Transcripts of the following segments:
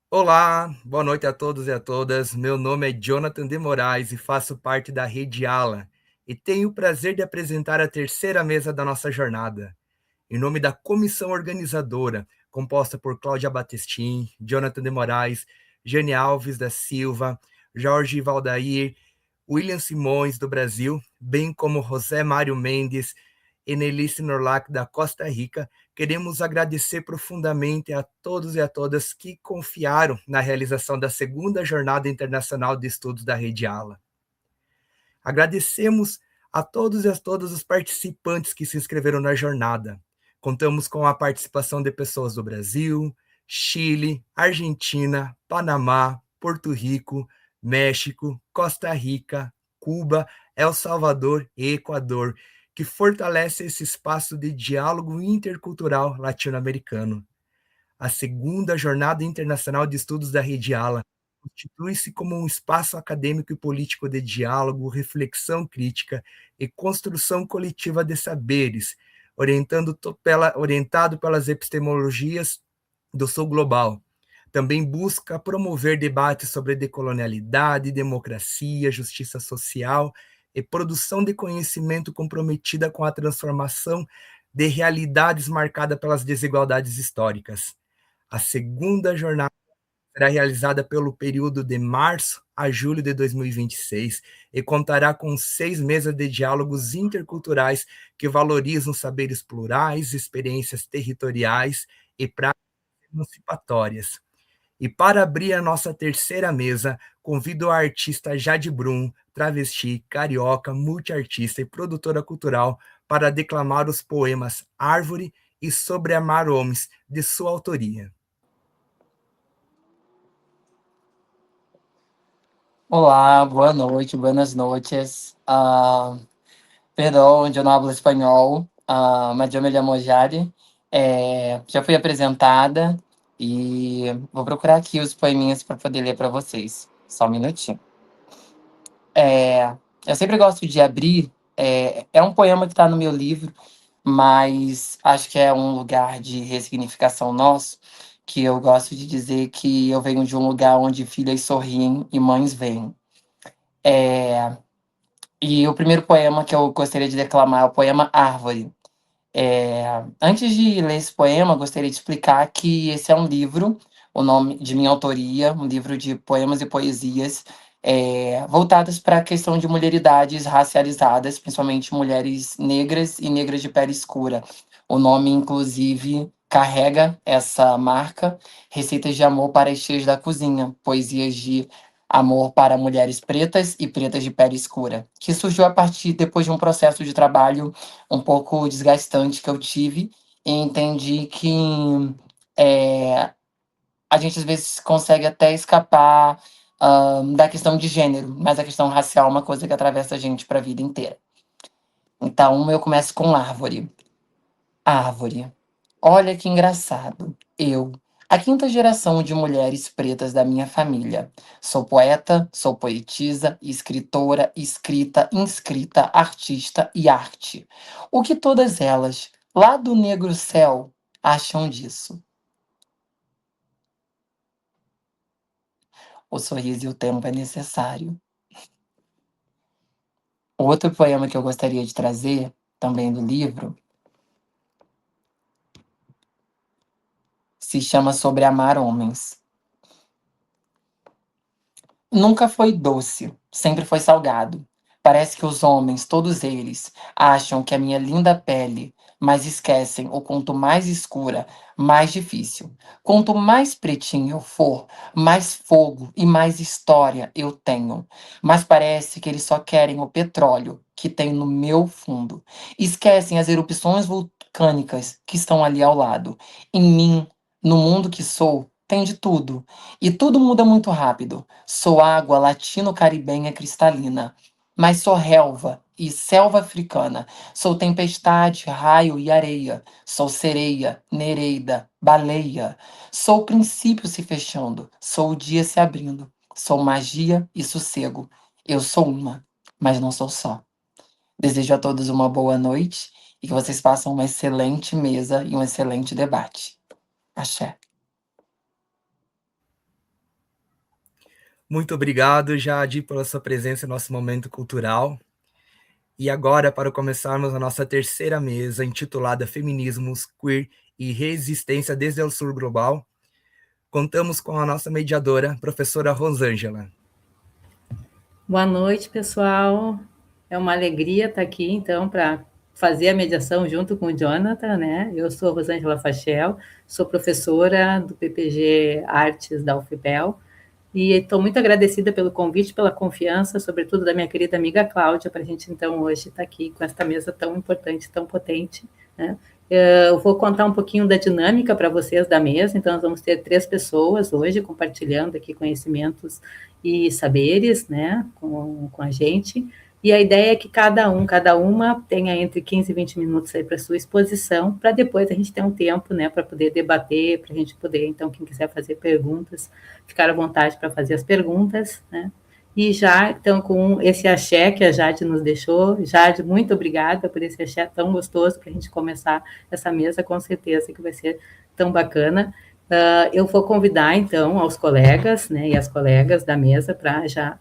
Olá, boa noite a todos e a todas. Meu nome é Jonathan de Moraes e faço parte da Rede Ala. E tenho o prazer de apresentar a terceira mesa da nossa jornada. Em nome da comissão organizadora, composta por Cláudia Batestin, Jonathan de Moraes, Jane Alves da Silva, Jorge Valdair, William Simões, do Brasil, bem como José Mário Mendes e Nelice Norlac, da Costa Rica, queremos agradecer profundamente a todos e a todas que confiaram na realização da segunda Jornada Internacional de Estudos da Rede Ala. Agradecemos a todos e a todas os participantes que se inscreveram na jornada. Contamos com a participação de pessoas do Brasil, Chile, Argentina, Panamá, Porto Rico, México, Costa Rica, Cuba, El Salvador e Equador, que fortalece esse espaço de diálogo intercultural latino-americano. A segunda Jornada Internacional de Estudos da Rede Ala constitui-se como um espaço acadêmico e político de diálogo, reflexão crítica e construção coletiva de saberes, orientado pelas epistemologias do Sul Global. Também busca promover debates sobre decolonialidade, democracia, justiça social e produção de conhecimento comprometida com a transformação de realidades marcadas pelas desigualdades históricas. A segunda jornada será realizada pelo período de março a julho de 2026 e contará com 6 mesas de diálogos interculturais que valorizam saberes plurais, experiências territoriais e práticas emancipatórias. E para abrir a nossa terceira mesa, convido a artista Jade Brum, travesti, carioca, multiartista e produtora cultural, para declamar os poemas Árvore e Sobre Amar Homens, de sua autoria. Olá, boa noite, buenas noches. Perdão, eu não hablo espanhol, mas eu me llamo Jade. Já fui apresentada e vou procurar aqui os poeminhas para poder ler para vocês. Só um minutinho. Eu sempre gosto de abrir. É um poema que está no meu livro, mas acho que é um lugar de ressignificação nosso, que eu gosto de dizer que eu venho de um lugar onde filhas sorriem e mães veem. E o primeiro poema que eu gostaria de declamar é o poema Árvore. Antes de ler esse poema, eu gostaria de explicar que esse é um livro, o nome de minha autoria, um livro de poemas e poesias voltados para a questão de mulheridades racializadas, principalmente mulheres negras e negras de pele escura. O nome, inclusive, carrega essa marca, Receitas de Amor para as Tias da Cozinha, poesias de amor para mulheres pretas e pretas de pele escura, que surgiu a partir depois de um processo de trabalho um pouco desgastante que eu tive e entendi que é, a gente às vezes consegue até escapar da questão de gênero, mas a questão racial é uma coisa que atravessa a gente para a vida inteira. Então eu começo com árvore. Árvore. Olha que engraçado. Eu, a quinta geração de mulheres pretas da minha família. Sou poeta, sou poetisa, escritora, escrita, inscrita, artista e arte. O que todas elas, lá do negro céu, acham disso? O sorriso e o tempo é necessário. Outro poema que eu gostaria de trazer, também do livro, se chama Sobre Amar Homens. Nunca foi doce, sempre foi salgado. Parece que os homens, todos eles, acham que a minha linda pele, mas esquecem o quanto mais escura, mais difícil. Quanto mais pretinho eu for, mais fogo e mais história eu tenho. Mas parece que eles só querem o petróleo que tem no meu fundo. Esquecem as erupções vulcânicas que estão ali ao lado. Em mim, no mundo que sou, tem de tudo. E tudo muda muito rápido. Sou água latino-caribenha cristalina, mas sou relva e selva africana. Sou tempestade, raio e areia. Sou sereia, nereida, baleia. Sou o princípio se fechando. Sou o dia se abrindo. Sou magia e sossego. Eu sou uma, mas não sou só. Desejo a todos uma boa noite e que vocês façam uma excelente mesa e um excelente debate. Axé. Muito obrigado, Jade, pela sua presença no nosso momento cultural. E agora, para começarmos a nossa terceira mesa, intitulada Feminismos, Queer e Resistência desde o Sul Global, contamos com a nossa mediadora, professora Rosângela. Boa noite, pessoal. É uma alegria estar aqui, então, para fazer a mediação junto com o Jonathan, né? Eu sou Rosângela Fachel, sou professora do PPG Artes da UFPEL, e estou muito agradecida pelo convite, pela confiança, sobretudo da minha querida amiga Cláudia, para a gente, então, hoje estar aqui com esta mesa tão importante, tão potente, né? Eu vou contar um pouquinho da dinâmica para vocês da mesa, então nós vamos ter 3 pessoas hoje compartilhando aqui conhecimentos e saberes, né, com a gente, e a ideia é que cada uma tenha entre 15 e 20 minutos aí para sua exposição, para depois a gente ter um tempo, né, para poder debater, para a gente poder, então, quem quiser fazer perguntas, ficar à vontade para fazer as perguntas, né. E já, então, com esse axé que a Jade nos deixou, Jade, muito obrigada por esse axé tão gostoso para a gente começar essa mesa, com certeza que vai ser tão bacana. Eu vou convidar, então, aos colegas, né, e as colegas da mesa para já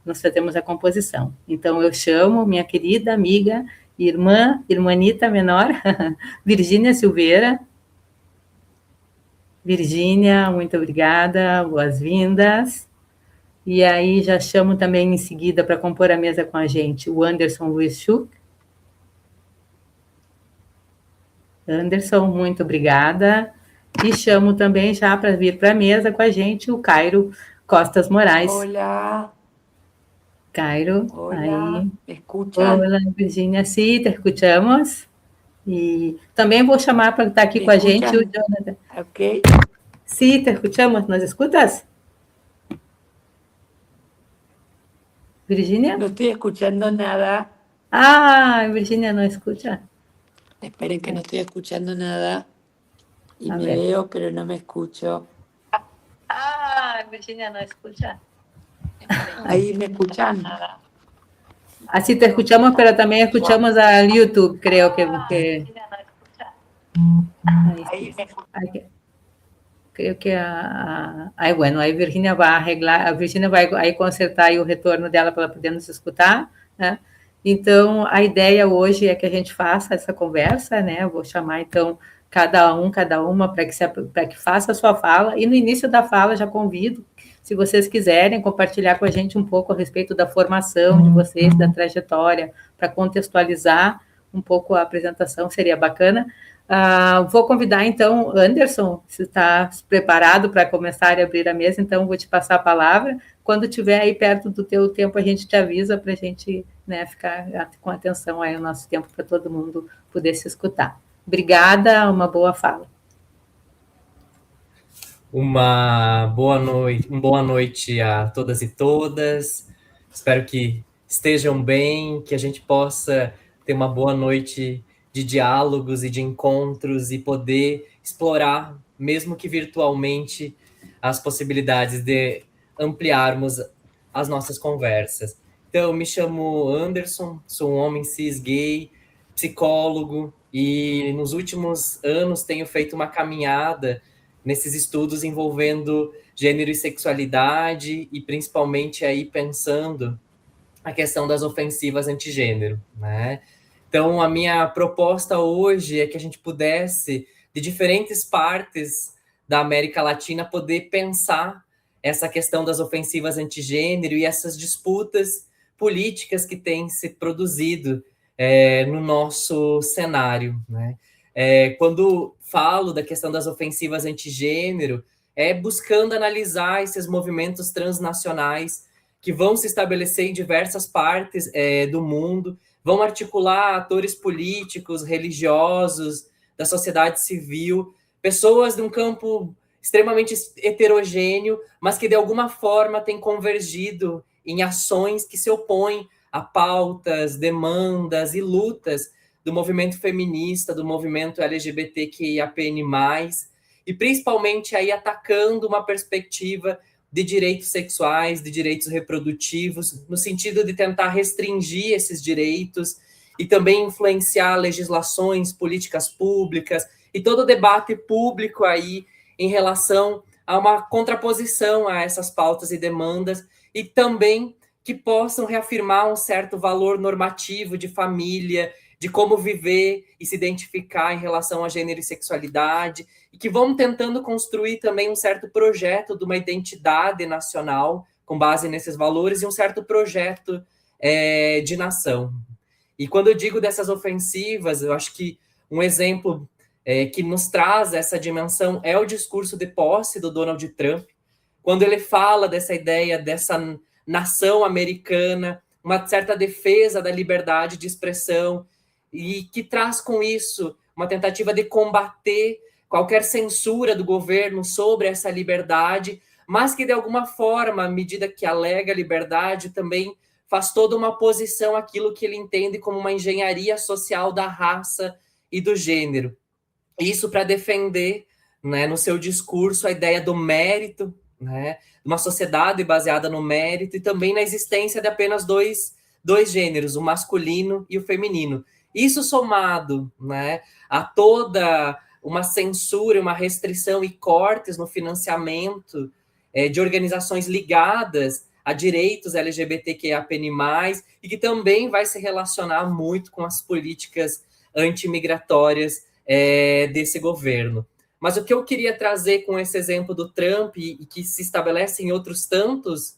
nós fazermos a composição. Então, eu chamo minha querida amiga, irmãnita menor, Virgínia Silveira. Virgínia, muito obrigada, boas-vindas. E aí já chamo também em seguida para compor a mesa com a gente o Anderson Luiz Schuch. Anderson, muito obrigada. E chamo também já para vir para a mesa com a gente o Cairo Costas Moraes. Hola. Cairo, Hola, aí. ¿me escuchan? Olá, Virginia, sim, te escutamos. E também vou chamar para estar aqui ¿Me com a gente o escuchan? Jonathan. Ok. Sim, te escutamos. ¿Nos escutas? Virginia? No estoy escuchando nada. Ah, Virginia não escuta. Esperen que no estoy escuchando nada. Y A me ver. veo, pero no me escucho. Ah, Virginia não escuta. Ahí me escuchan. Así te escuchamos, pero también escuchamos al YouTube, creo que Ahí me escuchan. creo que aí, bueno, aí Virginia vai arreglar, a Virginia vai aí consertar aí o retorno dela para ela poder nos escutar, né? Então, a ideia hoje é que a gente faça essa conversa, né? Eu vou chamar, então, cada uma, para que faça a sua fala, e no início da fala já convido, se vocês quiserem compartilhar com a gente um pouco a respeito da formação de vocês, da trajetória, para contextualizar um pouco a apresentação, seria bacana. Vou convidar, então, Anderson, se está preparado para começar a abrir a mesa, então vou te passar a palavra. Quando estiver aí perto do teu tempo, a gente te avisa para a gente, né, ficar com atenção aí ao nosso tempo, para todo mundo poder se escutar. Obrigada, uma boa fala. Uma boa noite a todas e todas. Espero que estejam bem, que a gente possa ter uma boa noite de diálogos e de encontros e poder explorar, mesmo que virtualmente, as possibilidades de ampliarmos as nossas conversas. Então, me chamo Anderson, sou um homem cis gay, psicólogo, e nos últimos anos tenho feito uma caminhada nesses estudos envolvendo gênero e sexualidade, e principalmente aí pensando a questão das ofensivas antigênero, né? Então, a minha proposta hoje é que a gente pudesse, de diferentes partes da América Latina, poder pensar essa questão das ofensivas antigênero e essas disputas políticas que têm se produzido no nosso cenário, né? Quando falo da questão das ofensivas antigênero, é buscando analisar esses movimentos transnacionais que vão se estabelecer em diversas partes do mundo, vão articular atores políticos, religiosos, da sociedade civil, pessoas de um campo extremamente heterogêneo, mas que de alguma forma têm convergido em ações que se opõem a pautas, demandas e lutas do movimento feminista, do movimento LGBTQIAPN+, e principalmente aí atacando uma perspectiva de direitos sexuais, de direitos reprodutivos, no sentido de tentar restringir esses direitos e também influenciar legislações, políticas públicas e todo o debate público aí em relação a uma contraposição a essas pautas e demandas, e também que possam reafirmar um certo valor normativo de família, de como viver e se identificar em relação a gênero e sexualidade, e que vão tentando construir também um certo projeto de uma identidade nacional com base nesses valores e um certo projeto de nação. E quando eu digo dessas ofensivas, eu acho que um exemplo que nos traz essa dimensão é o discurso de posse do Donald Trump, quando ele fala dessa ideia dessa nação americana, uma certa defesa da liberdade de expressão, e que traz com isso uma tentativa de combater qualquer censura do governo sobre essa liberdade, mas que, de alguma forma, à medida que alega liberdade, também faz toda uma oposição àquilo que ele entende como uma engenharia social da raça e do gênero. Isso para defender, né, no seu discurso, a ideia do mérito, né, uma sociedade baseada no mérito, e também na existência de apenas dois gêneros, o masculino e o feminino. Isso somado, né, a toda uma censura, uma restrição e cortes no financiamento de organizações ligadas a direitos LGBTQIAPN+, e que também vai se relacionar muito com as políticas antimigratórias desse governo. Mas o que eu queria trazer com esse exemplo do Trump, e que se estabelece em outros tantos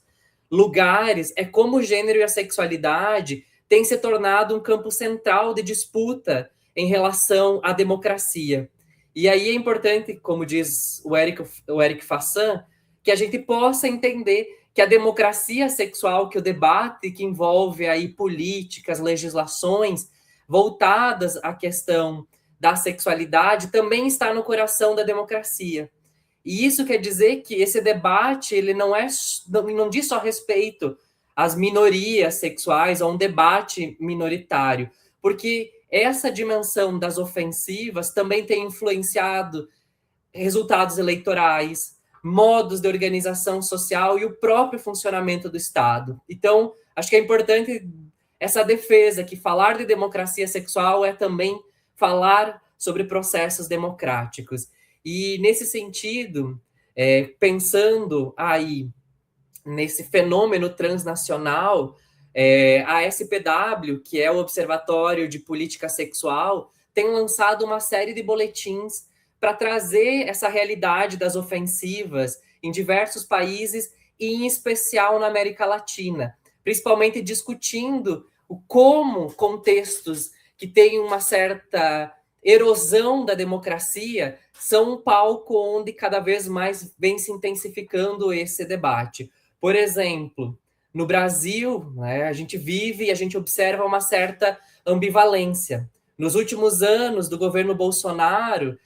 lugares, é como o gênero e a sexualidade têm se tornado um campo central de disputa em relação à democracia. E aí é importante, como diz o Eric Fassan, que a gente possa entender que a democracia sexual, que o debate que envolve aí políticas, legislações voltadas à questão da sexualidade, também está no coração da democracia. E isso quer dizer que esse debate ele não diz só respeito às minorias sexuais, a um debate minoritário, porque essa dimensão das ofensivas também tem influenciado resultados eleitorais, modos de organização social e o próprio funcionamento do Estado. Então, acho que é importante essa defesa, que falar de democracia sexual é também falar sobre processos democráticos. E, nesse sentido, pensando aí nesse fenômeno transnacional, a SPW, que é o Observatório de Política Sexual, tem lançado uma série de boletins para trazer essa realidade das ofensivas em diversos países, e em especial na América Latina, principalmente discutindo como contextos que têm uma certa erosão da democracia são um palco onde cada vez mais vem se intensificando esse debate. Por exemplo, no Brasil, né, a gente vive e a gente observa uma certa ambivalência. Nos últimos anos do governo Bolsonaro,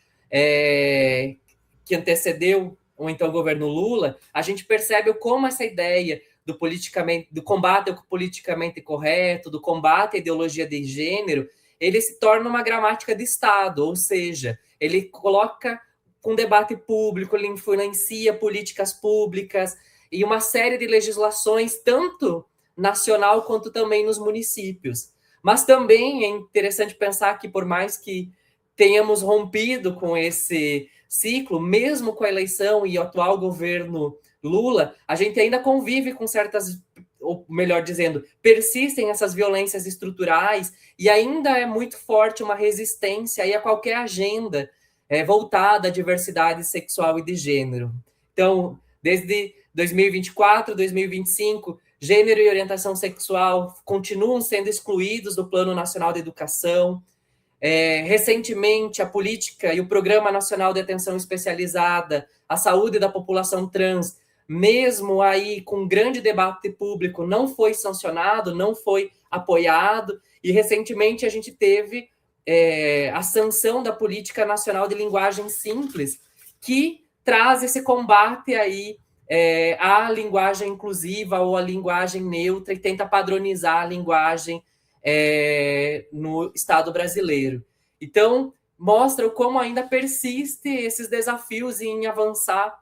que antecedeu ou então o governo Lula, a gente percebe como essa ideia do combate ao politicamente correto, do combate à ideologia de gênero, ele se torna uma gramática de Estado, ou seja, ele coloca um debate público, ele influencia políticas públicas e uma série de legislações, tanto nacional quanto também nos municípios. Mas também é interessante pensar que, por mais que tenhamos rompido com esse ciclo, mesmo com a eleição e o atual governo Lula, a gente ainda convive com certas, ou melhor dizendo, persistem essas violências estruturais, e ainda é muito forte uma resistência aí a qualquer agenda voltada à diversidade sexual e de gênero. Então, desde 2024, 2025, gênero e orientação sexual continuam sendo excluídos do Plano Nacional de Educação. Recentemente, a política e o Programa Nacional de Atenção Especializada à Saúde da População Trans, mesmo aí com grande debate público, não foi sancionado, não foi apoiado, e recentemente a gente teve a sanção da Política Nacional de Linguagem Simples, que traz esse combate aí à linguagem inclusiva ou à linguagem neutra, e tenta padronizar a linguagem no Estado brasileiro. Então, mostra como ainda persiste esses desafios em avançar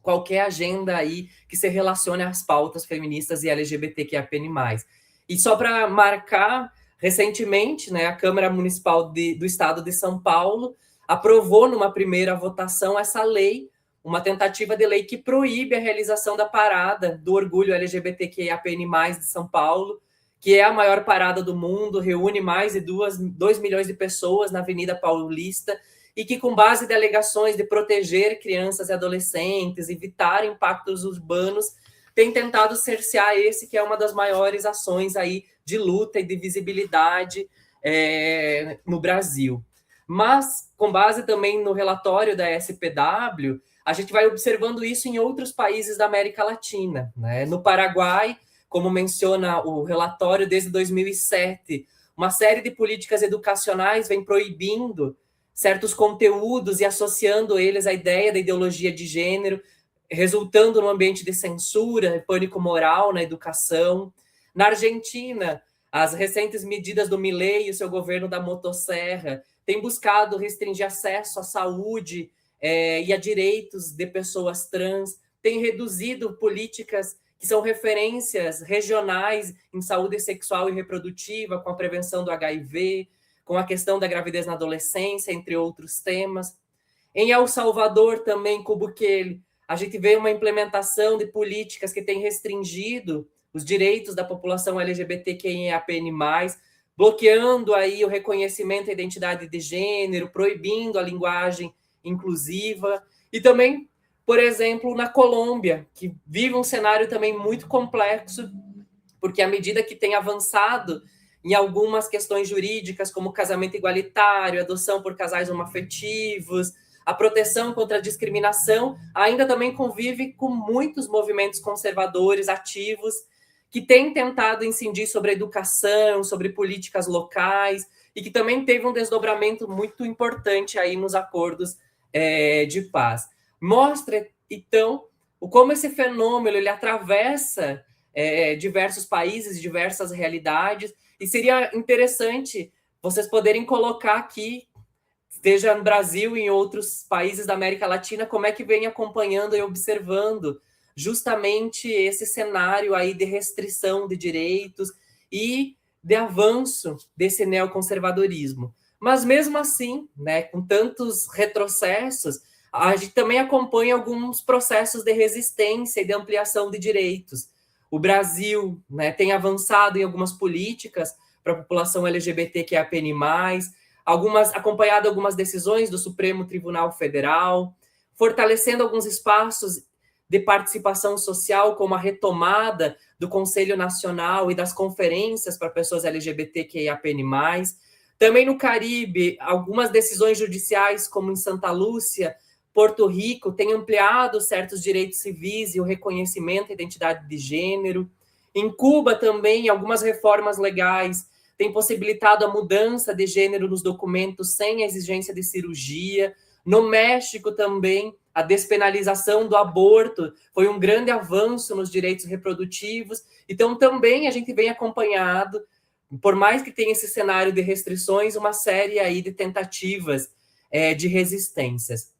qualquer agenda aí que se relacione às pautas feministas e LGBTQIAPN+. E só para marcar, recentemente, né, a Câmara Municipal do Estado de São Paulo aprovou numa primeira votação essa lei, uma tentativa de lei que proíbe a realização da parada do orgulho LGBTQIAPN+, de São Paulo, que é a maior parada do mundo, reúne mais de 2 milhões de pessoas na Avenida Paulista, e que, com base em alegações de proteger crianças e adolescentes, evitar impactos urbanos, tem tentado cercear esse que é uma das maiores ações aí de luta e de visibilidade no Brasil. Mas, com base também no relatório da SPW, a gente vai observando isso em outros países da América Latina, né? No Paraguai, como menciona o relatório, desde 2007, uma série de políticas educacionais vem proibindo certos conteúdos e associando eles à ideia da ideologia de gênero, resultando num ambiente de censura, pânico moral na educação. Na Argentina, as recentes medidas do Milei e o seu governo da motosserra têm buscado restringir acesso à saúde e a direitos de pessoas trans, têm reduzido políticas que são referências regionais em saúde sexual e reprodutiva, com a prevenção do HIV, com a questão da gravidez na adolescência, entre outros temas. Em El Salvador, também, com o Bukele, a gente vê uma implementação de políticas que têm restringido os direitos da população LGBTQIAPN+, bloqueando aí o reconhecimento da identidade de gênero, proibindo a linguagem inclusiva, e também, por exemplo, na Colômbia, que vive um cenário também muito complexo, porque à medida que tem avançado em algumas questões jurídicas, como casamento igualitário, adoção por casais homoafetivos, a proteção contra a discriminação, ainda também convive com muitos movimentos conservadores ativos que têm tentado incidir sobre a educação, sobre políticas locais, e que também teve um desdobramento muito importante aí nos acordos de paz. Mostra, então, como esse fenômeno ele atravessa diversos países, diversas realidades, e seria interessante vocês poderem colocar aqui, seja no Brasil e em outros países da América Latina, como é que vem acompanhando e observando justamente esse cenário aí de restrição de direitos e de avanço desse neoconservadorismo. Mas mesmo assim, né, com tantos retrocessos, a gente também acompanha alguns processos de resistência e de ampliação de direitos. O Brasil, né, tem avançado em algumas políticas para a população LGBTQIAPN+, acompanhado algumas decisões do Supremo Tribunal Federal, fortalecendo alguns espaços de participação social, como a retomada do Conselho Nacional e das conferências para pessoas LGBTQIAPN+. Também no Caribe, algumas decisões judiciais, como em Santa Lúcia, Porto Rico, têm ampliado certos direitos civis e o reconhecimento da identidade de gênero. Em Cuba também, algumas reformas legais têm possibilitado a mudança de gênero nos documentos sem a exigência de cirurgia. No México também, a despenalização do aborto foi um grande avanço nos direitos reprodutivos. Então, também a gente vem acompanhado, por mais que tenha esse cenário de restrições, uma série aí de tentativas de resistências.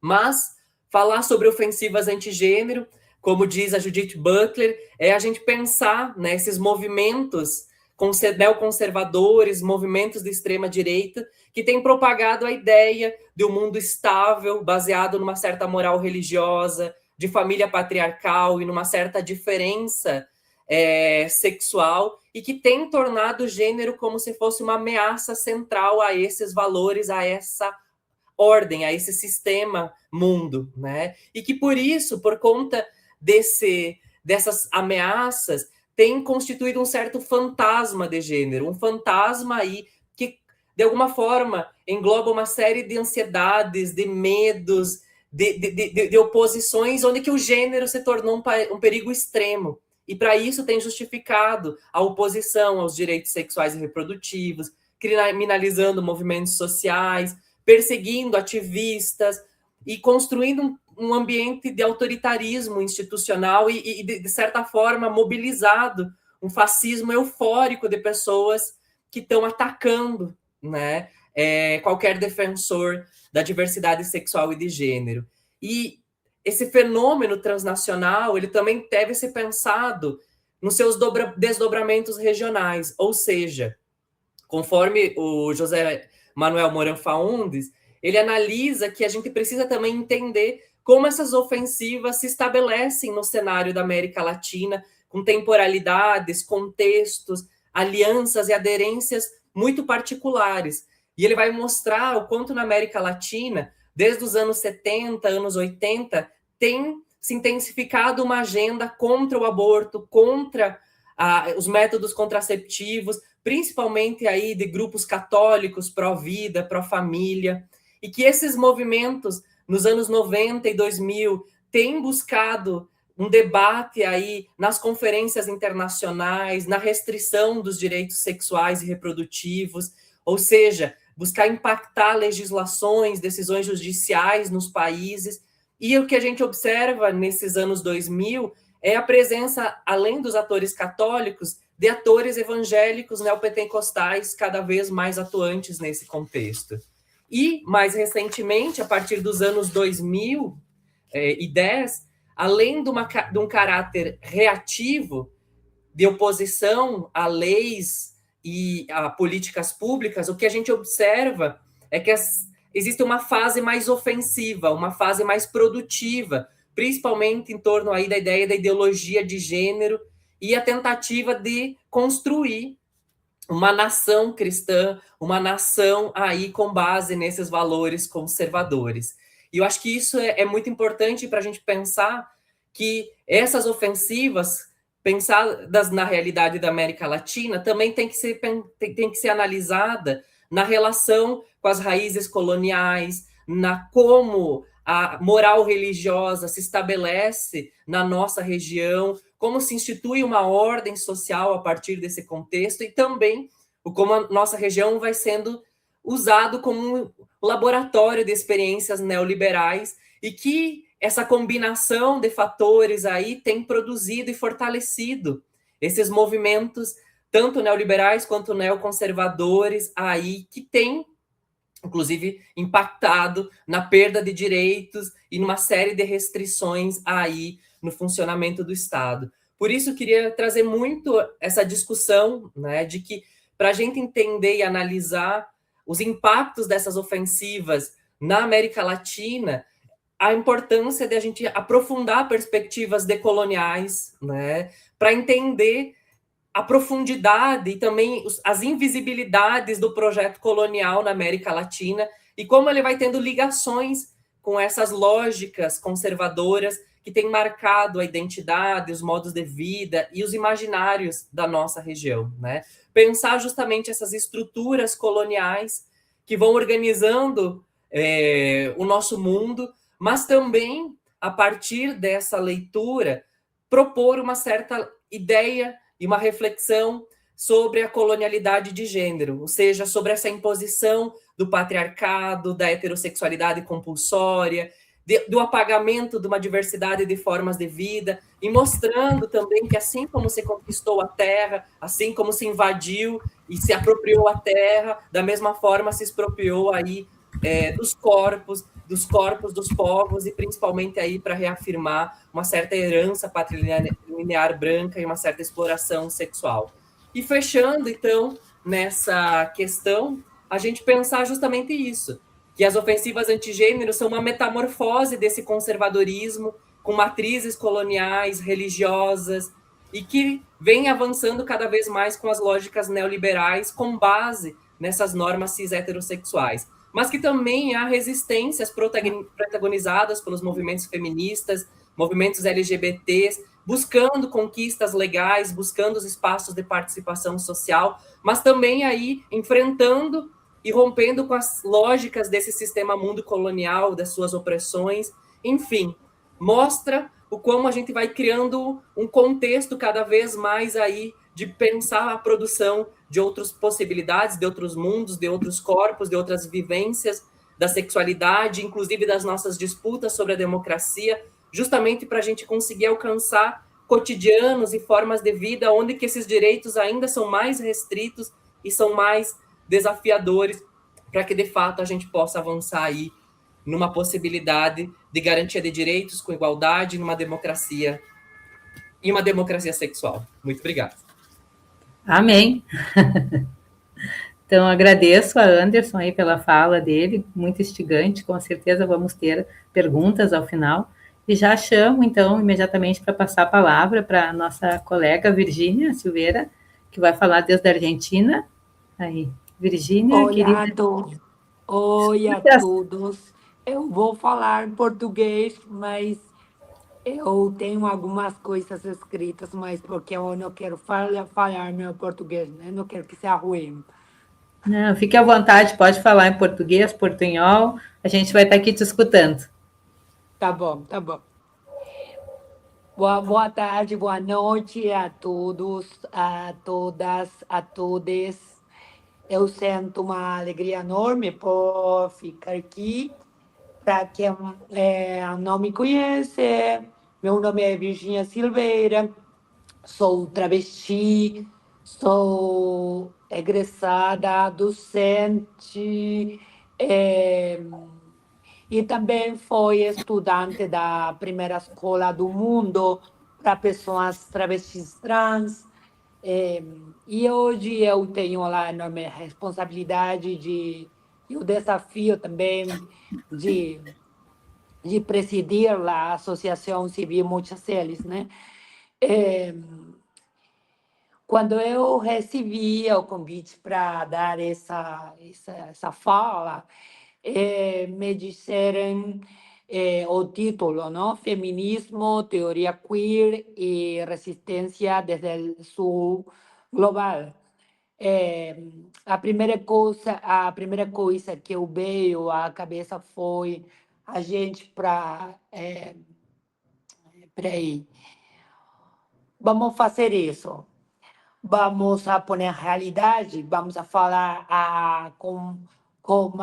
Mas falar sobre ofensivas antigênero, como diz a Judith Butler, é a gente pensar nesses movimentos neoconservadores, movimentos de extrema-direita, que têm propagado a ideia de um mundo estável, baseado numa certa moral religiosa, de família patriarcal e numa certa diferença sexual, e que tem tornado o gênero como se fosse uma ameaça central a esses valores, a essa ordem, a esse sistema mundo, né? E que por isso, por conta dessas ameaças, tem constituído um certo fantasma de gênero, um fantasma aí que, de alguma forma, engloba uma série de ansiedades, de medos, de oposições, onde que o gênero se tornou um perigo extremo. E para isso tem justificado a oposição aos direitos sexuais e reprodutivos, criminalizando movimentos sociais, perseguindo ativistas e construindo um ambiente de autoritarismo institucional e, de certa forma, mobilizado um fascismo eufórico de pessoas que estão atacando, né, qualquer defensor da diversidade sexual e de gênero. E esse fenômeno transnacional, ele também deve ser pensado nos seus desdobramentos regionais, ou seja, conforme o José Manuel Moran Faundes, ele analisa que a gente precisa também entender como essas ofensivas se estabelecem no cenário da América Latina, com temporalidades, contextos, alianças e aderências muito particulares. E ele vai mostrar o quanto na América Latina, desde os anos 70, anos 80, tem se intensificado uma agenda contra o aborto, contra os métodos contraceptivos, principalmente aí de grupos católicos, pró-vida, pró-família, e que esses movimentos, nos anos 90 e 2000, têm buscado um debate aí nas conferências internacionais, na restrição dos direitos sexuais e reprodutivos, ou seja, buscar impactar legislações, decisões judiciais nos países. E o que a gente observa nesses anos 2000 é a presença, além dos atores católicos, de atores evangélicos neopentecostais cada vez mais atuantes nesse contexto. E, mais recentemente, a partir dos anos 2010, além de um caráter reativo de oposição a leis e a políticas públicas, o que a gente observa é que existe uma fase mais ofensiva, uma fase mais produtiva, principalmente em torno aí da ideia da ideologia de gênero e a tentativa de construir uma nação cristã, uma nação aí com base nesses valores conservadores. E eu acho que isso é muito importante para a gente pensar que essas ofensivas, pensadas na realidade da América Latina, também tem que ser analisada na relação com as raízes coloniais, na como a moral religiosa se estabelece na nossa região, como se institui uma ordem social a partir desse contexto e também como a nossa região vai sendo usado como um laboratório de experiências neoliberais e que essa combinação de fatores aí tem produzido e fortalecido esses movimentos, tanto neoliberais quanto neoconservadores aí, que têm, inclusive, impactado na perda de direitos e numa série de restrições aí no funcionamento do Estado. Por isso, eu queria trazer muito essa discussão, né, de que, para a gente entender e analisar os impactos dessas ofensivas na América Latina, a importância de a gente aprofundar perspectivas decoloniais, né, para entender a profundidade e também as invisibilidades do projeto colonial na América Latina e como ele vai tendo ligações com essas lógicas conservadoras que têm marcado a identidade, os modos de vida e os imaginários da nossa região, né? Pensar justamente essas estruturas coloniais que vão organizando o nosso mundo, mas também, a partir dessa leitura, propor uma certa ideia e uma reflexão sobre a colonialidade de gênero, ou seja, sobre essa imposição do patriarcado, da heterossexualidade compulsória, do apagamento de uma diversidade de formas de vida, e mostrando também que assim como se conquistou a terra, assim como se invadiu e se apropriou a terra, da mesma forma se expropriou aí dos corpos dos povos, e principalmente aí para reafirmar uma certa herança patrilinear branca e uma certa exploração sexual. E fechando, então, nessa questão, a gente pensar justamente isso, que as ofensivas antigênero são uma metamorfose desse conservadorismo com matrizes coloniais, religiosas, e que vem avançando cada vez mais com as lógicas neoliberais com base nessas normas cis-heterossexuais, mas que também há resistências protagonizadas pelos movimentos feministas, movimentos LGBTs, buscando conquistas legais, buscando os espaços de participação social, mas também aí enfrentando e rompendo com as lógicas desse sistema mundo colonial, das suas opressões. Enfim, mostra o como a gente vai criando um contexto cada vez mais aí de pensar a produção de outras possibilidades, de outros mundos, de outros corpos, de outras vivências da sexualidade, inclusive das nossas disputas sobre a democracia, justamente para a gente conseguir alcançar cotidianos e formas de vida onde que esses direitos ainda são mais restritos e são mais desafiadores, para que, de fato, a gente possa avançar aí numa possibilidade de garantia de direitos com igualdade numa democracia e uma democracia sexual. Muito obrigado. Amém. Então, agradeço a Anderson aí pela fala dele, muito instigante, com certeza vamos ter perguntas ao final. E já chamo, então, imediatamente para passar a palavra para a nossa colega Virgínia Silveira, que vai falar desde a Argentina. Aí, Virgínia, Olá querida. a todos. Oi a todos. Eu vou falar em português, mas eu tenho algumas coisas escritas, mas porque eu não quero falar meu português, né? Não quero que seja ruim. Não, fique à vontade, pode falar em português, portunhol, a gente vai estar aqui te escutando. Tá bom, tá bom. Boa tarde, boa noite a todos, a todas, a todos. Eu sinto uma alegria enorme por ficar aqui. Para quem não me conhece, meu nome é Virgínia Silveira, sou travesti, sou egressada, docente, e também fui estudante da primeira escola do mundo para pessoas travestis trans. É, e hoje eu tenho a enorme responsabilidade e o desafio também de presidir a Associação Civil Multiceles, né? É, quando eu recebi o convite para dar essa fala, me disseram o título, não? Feminismo, teoria queer e resistência desde o sul global. A primeira coisa que eu veio à cabeça foi a gente peraí, vamos fazer isso. Vamos a pôr a realidade, vamos a falar com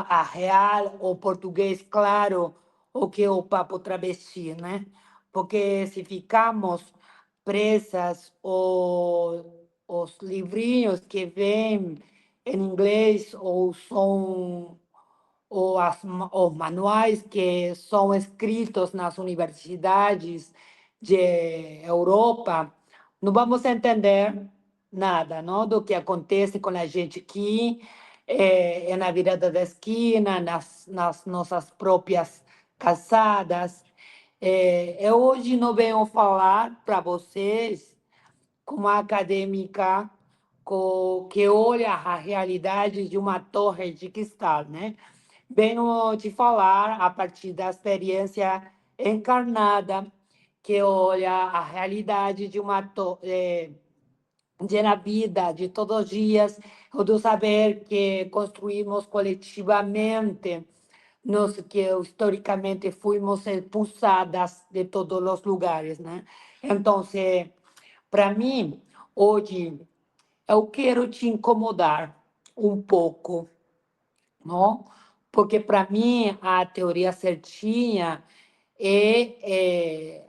a real, o português claro, o que é o papo travesti, né? Porque se ficamos presas os livrinhos que vêm em inglês ou são os manuais que são escritos nas universidades de Europa, não vamos entender nada, não, do que acontece com a gente aqui, na virada da esquina, nas nossas próprias calçadas. Eu hoje não venho falar para vocês como acadêmica que olha a realidade de uma torre de cristal, né? Venho te falar a partir da experiência encarnada que olha a realidade de de na vida de todos os dias, o do saber que construímos coletivamente, nós que historicamente fomos expulsadas de todos os lugares, né? Então, para mim, hoje, eu quero te incomodar um pouco, não? Porque, para mim, a teoria certinha é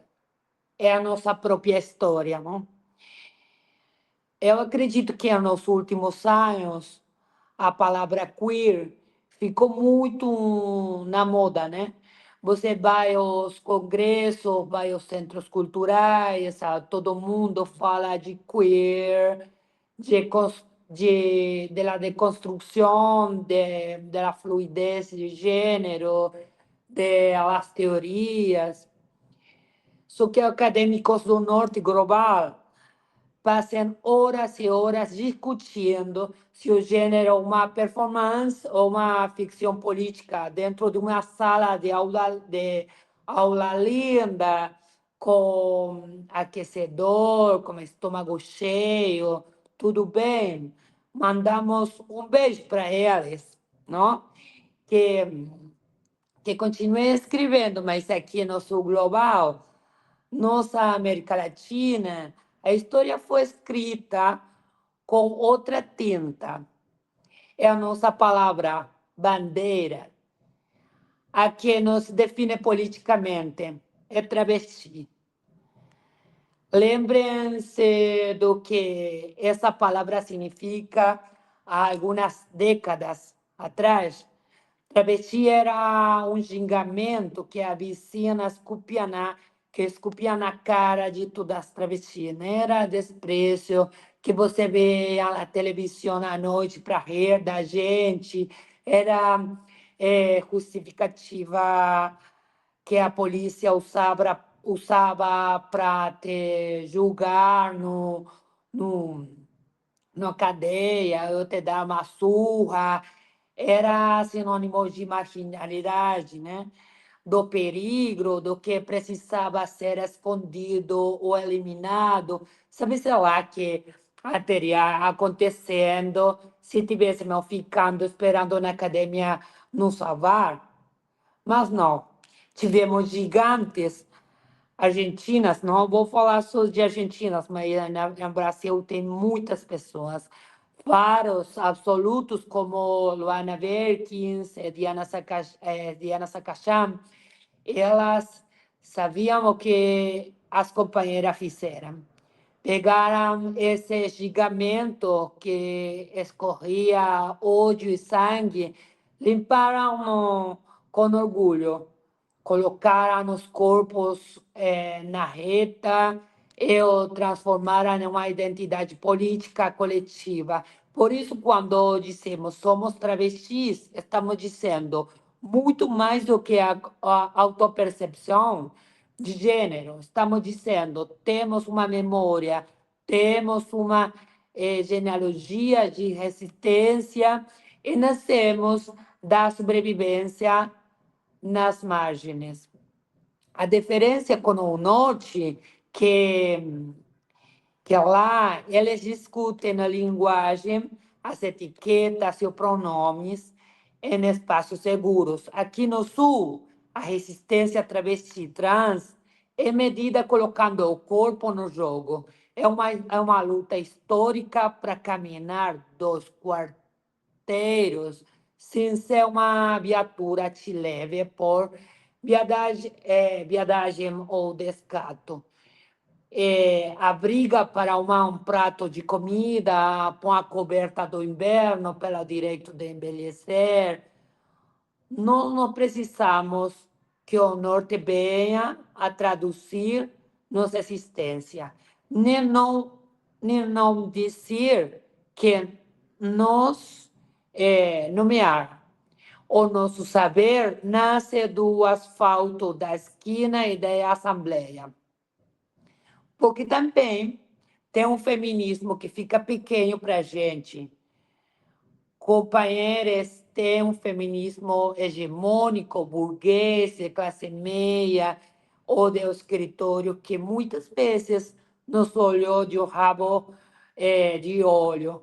a nossa própria história, não? Eu acredito que nos últimos anos a palavra queer ficou muito na moda, né? Você vai aos congressos, vai aos centros culturais, todo mundo fala de queer, de la deconstrução, de la fluidez de gênero, de las teorias. Só que acadêmicos do norte global passam horas e horas discutindo se o gênero é uma performance ou uma ficção política dentro de uma sala de aula linda, com aquecedor, com estômago cheio, tudo bem. Mandamos um beijo para eles, não? Que continuem escrevendo, mas aqui no Sul Global, nossa América Latina, a história foi escrita com outra tinta. É a nossa palavra bandeira, a que nos define politicamente, é travesti. Lembrem-se do que essa palavra significa há algumas décadas atrás. Travesti era um xingamento que a vizinha que escupia na cara de todas as travestis, né? Era desprezo, que você vê na televisão à noite para rir da gente, era justificativa que a polícia usava para te julgar no, na cadeia, eu te dar uma surra, era sinônimo de marginalidade, né? Do perigo, do que precisava ser escondido ou eliminado. Sabe, sei lá, que teria acontecendo se tivéssemos ficando esperando na academia nos salvar? Mas não, tivemos gigantes argentinas, não vou falar só de argentinas, mas no Brasil tem muitas pessoas, faros absolutos como Luana Berkins, Diana Sakachan, elas sabiam o que as companheiras fizeram. Pegaram esse gigamento que escorria ódio e sangue, limparam com orgulho, colocaram os corpos na reta e o transformaram em uma identidade política coletiva. Por isso, quando dizemos somos travestis, estamos dizendo muito mais do que a autopercepção de gênero. Estamos dizendo temos uma memória, temos uma genealogia de resistência e nascemos da sobrevivência nas margens. A diferença com o norte, que lá eles discutem a linguagem, as etiquetas e os pronomes em espaços seguros. Aqui no sul, a resistência travesti trans é medida colocando o corpo no jogo. É uma luta histórica para caminhar dos quarteiros sem ser uma viatura te leve por viadagem ou descato. A briga para um prato de comida, com a coberta do inverno, pelo direito de envelhecer. Não precisamos que o norte venha a traduzir nossa existência, nem não dizer que nós nomear. O nosso saber nasce do asfalto da esquina e da assembleia. Porque também tem um feminismo que fica pequeno para a gente. Companheiros têm um feminismo hegemônico, burguês, de classe meia, ou do escritório, que muitas vezes nos olhou de um rabo de olho.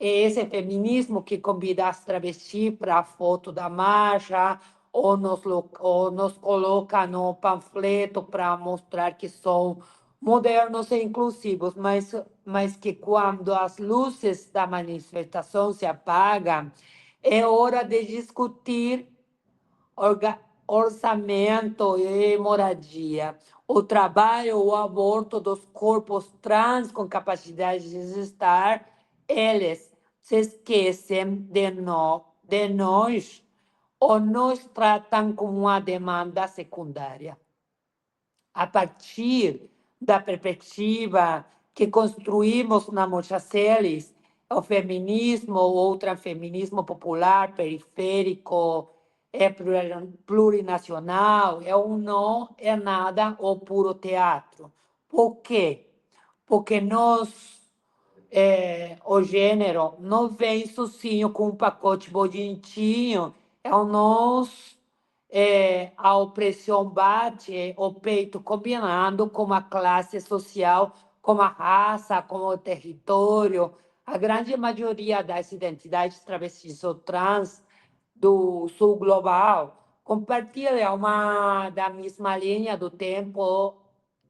É esse feminismo que convida as travestis para a foto da marcha, ou nos coloca no panfleto para mostrar que são modernos e inclusivos, mas que quando as luzes da manifestação se apagam, é hora de discutir orçamento e moradia, o trabalho, o aborto dos corpos trans com capacidade de gestar. Eles se esquecem de nós ou nos tratam como uma demanda secundária. A partir da perspectiva que construímos na Mochaceles, o feminismo ou o transfeminismo popular, periférico, plurinacional, não é nada ou puro teatro. Por quê? Porque o gênero não vem sozinho com um pacote bonitinho, a opressão bate o peito combinando com a classe social, com a raça, com o território. A grande maioria das identidades travestis ou trans do sul global compartilha da mesma linha do tempo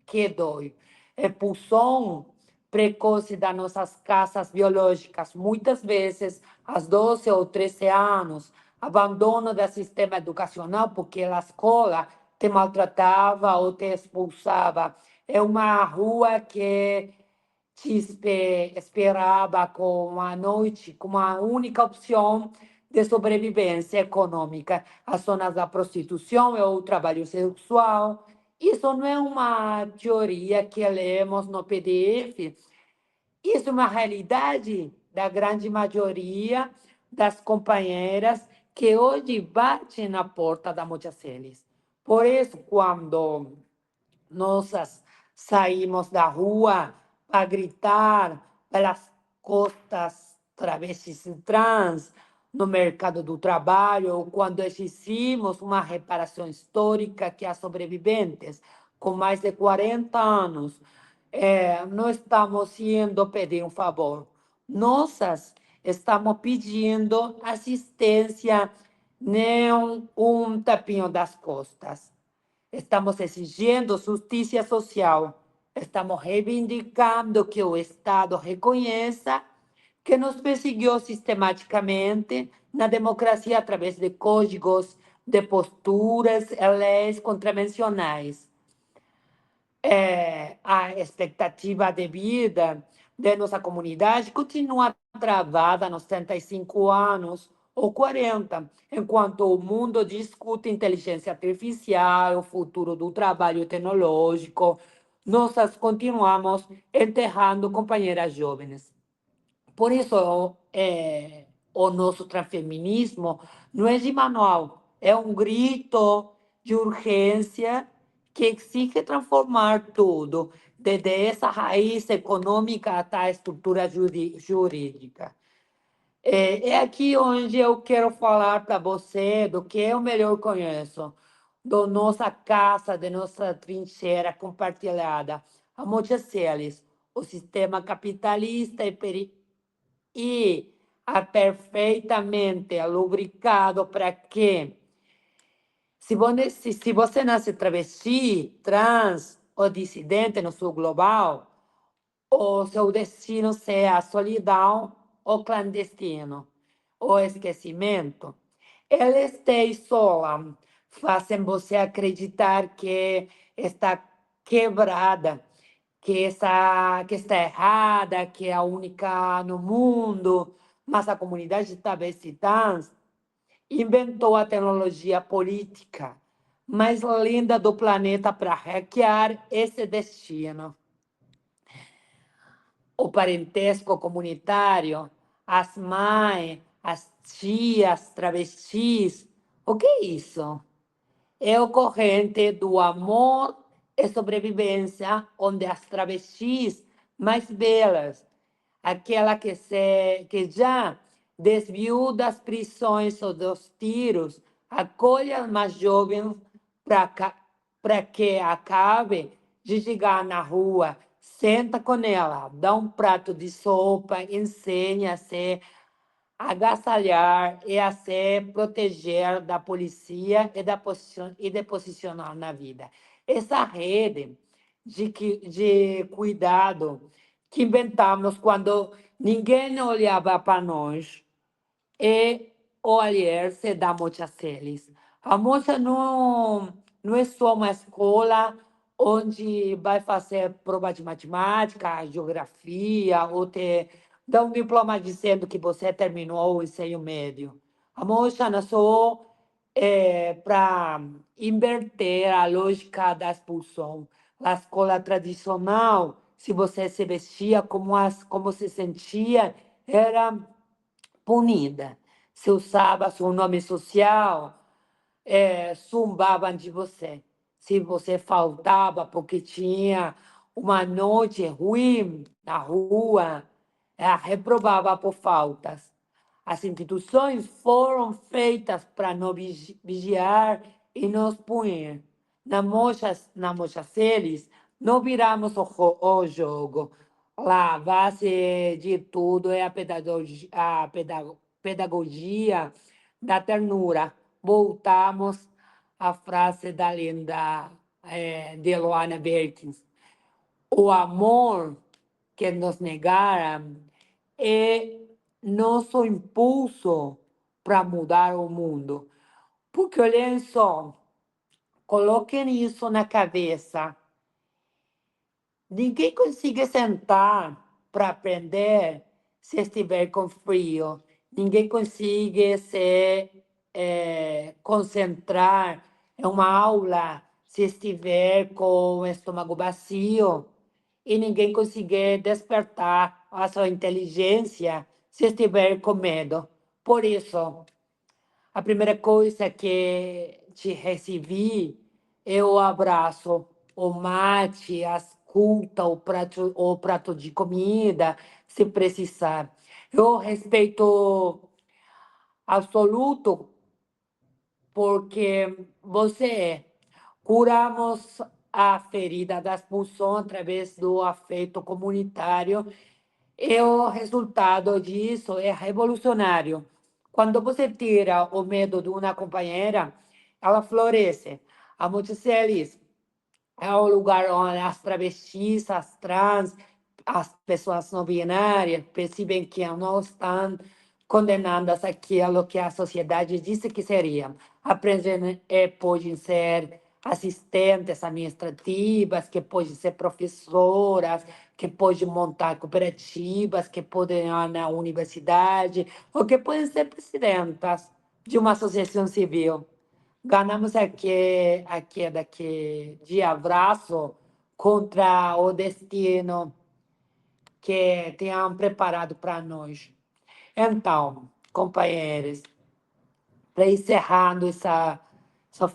que dói. Expulsão precoce das nossas casas biológicas, muitas vezes aos 12 ou 13 anos, abandono do sistema educacional porque a escola te maltratava ou te expulsava. É uma rua que te esperava com a noite como a única opção de sobrevivência econômica. As zonas da prostituição e o trabalho sexual. Isso não é uma teoria que lemos no PDF. Isso é uma realidade da grande maioria das companheiras que hoje batem na porta da Mochaceles. Por isso, quando nós saímos da rua para gritar pelas costas travestis e trans no mercado do trabalho, ou quando exigimos uma reparação histórica que as sobreviventes com mais de 40 anos não estamos indo pedir um favor. Nós estamos pedindo assistência, não um tapinho das costas. Estamos exigindo justiça social. Estamos reivindicando que o Estado reconheça que nos perseguiu sistematicamente na democracia através de códigos, de posturas e leis contravencionais. A expectativa de vida de nossa comunidade continua travada nos 35 anos ou 40, enquanto o mundo discute inteligência artificial, o futuro do trabalho tecnológico, nós continuamos enterrando companheiras jovens. Por isso, o nosso transfeminismo não é de manual, é um grito de urgência que exige transformar tudo, desde essa raiz econômica até a estrutura jurídica. É aqui onde eu quero falar para você do que eu melhor conheço, da nossa casa, da nossa trincheira compartilhada, a Mochaceles, o sistema capitalista e perfeitamente lubricado para que, se você nasce travesti, trans ou dissidente no sul global, o seu destino seja a solidão ou clandestino, ou esquecimento. Eles te isolam, fazem você acreditar que está quebrada, que está errada, que é a única no mundo, mas a comunidade travesti-trans inventou a tecnologia política mais linda do planeta para hackear esse destino. O parentesco comunitário, as mães, as tias travestis. O que é isso? É o corrente do amor e sobrevivência, onde as travestis mais belas, aquela que já desviou das prisões ou dos tiros, acolhe as mais jovens para que acabe de chegar na rua, senta com ela, dá um prato de sopa, ensina a se agasalhar e a se proteger da polícia e de posicionar na vida. Essa rede de cuidado que inventamos quando ninguém olhava para nós é o alier-se da Mochaceles. A Mocha não é só uma escola onde vai fazer prova de matemática, geografia, ou ter dá um diploma dizendo que você terminou o ensino médio. A Mocha nasceu para inverter a lógica da expulsão. A escola tradicional, se você se vestia como se sentia, era punida. Se usava seu nome social, zombavam de você. Se você faltava porque tinha uma noite ruim na rua, reprovava por faltas. As instituições foram feitas para nos vigiar e nos punir. Na Mochaceles, não viramos o jogo. Lá, a base de tudo é a pedagogia da ternura. Voltamos à frase da linda de Luana Berkins. O amor que nos negaram é nosso impulso para mudar o mundo. Porque, olhem só, coloquem isso na cabeça. Ninguém consegue sentar para aprender se estiver com frio. Ninguém consegue se concentrar em uma aula se estiver com o estômago vazio. E ninguém consegue despertar a sua inteligência se estiver com medo. Por isso, a primeira coisa que te recebi é o abraço, o mate, a escuta, o prato de comida, se precisar. Eu respeito absoluto porque você é. Curamos a ferida da expulsão através do afeto comunitário e o resultado disso é revolucionário. Quando você tira o medo de uma companheira, ela floresce. A Multicelis é o lugar onde as travestis, as trans, as pessoas não binárias percebem que não estão condenadas àquilo que a sociedade disse que seriam. Aprendem podem ser assistentes administrativas, que podem ser professoras, que podem montar cooperativas, que podem ir na universidade, ou que podem ser presidentas de uma associação civil. Ganhamos aqui daqui de abraço contra o destino que tinham preparado para nós. Então, companheiros, para encerrando essa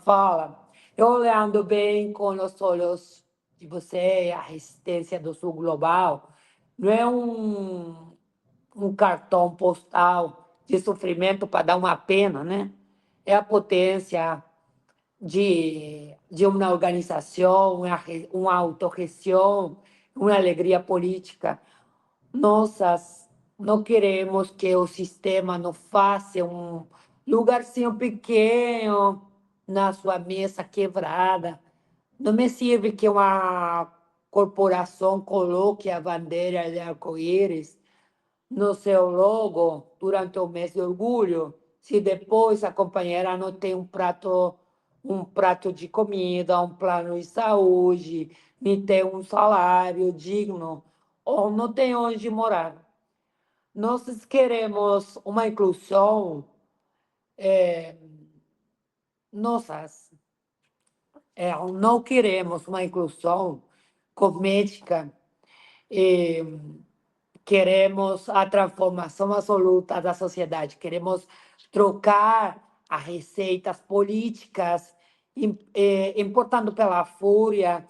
fala, eu olhando bem com os olhos de você, a resistência do Sul Global, não é um cartão postal de sofrimento para dar uma pena, né? É a potência de uma organização, uma autorregião, uma alegria política. Nós não queremos que o sistema nos faça um lugarzinho pequeno na sua mesa quebrada. Não me serve que uma corporação coloque a bandeira de arco-íris no seu logo durante o mês de orgulho, se depois a companheira não tem um prato de comida, um plano de saúde, nem tem um salário digno, ou não tem onde morar. Nós queremos uma inclusão, não queremos uma inclusão cosmética, queremos a transformação absoluta da sociedade, queremos trocar as receitas políticas, importando pela fúria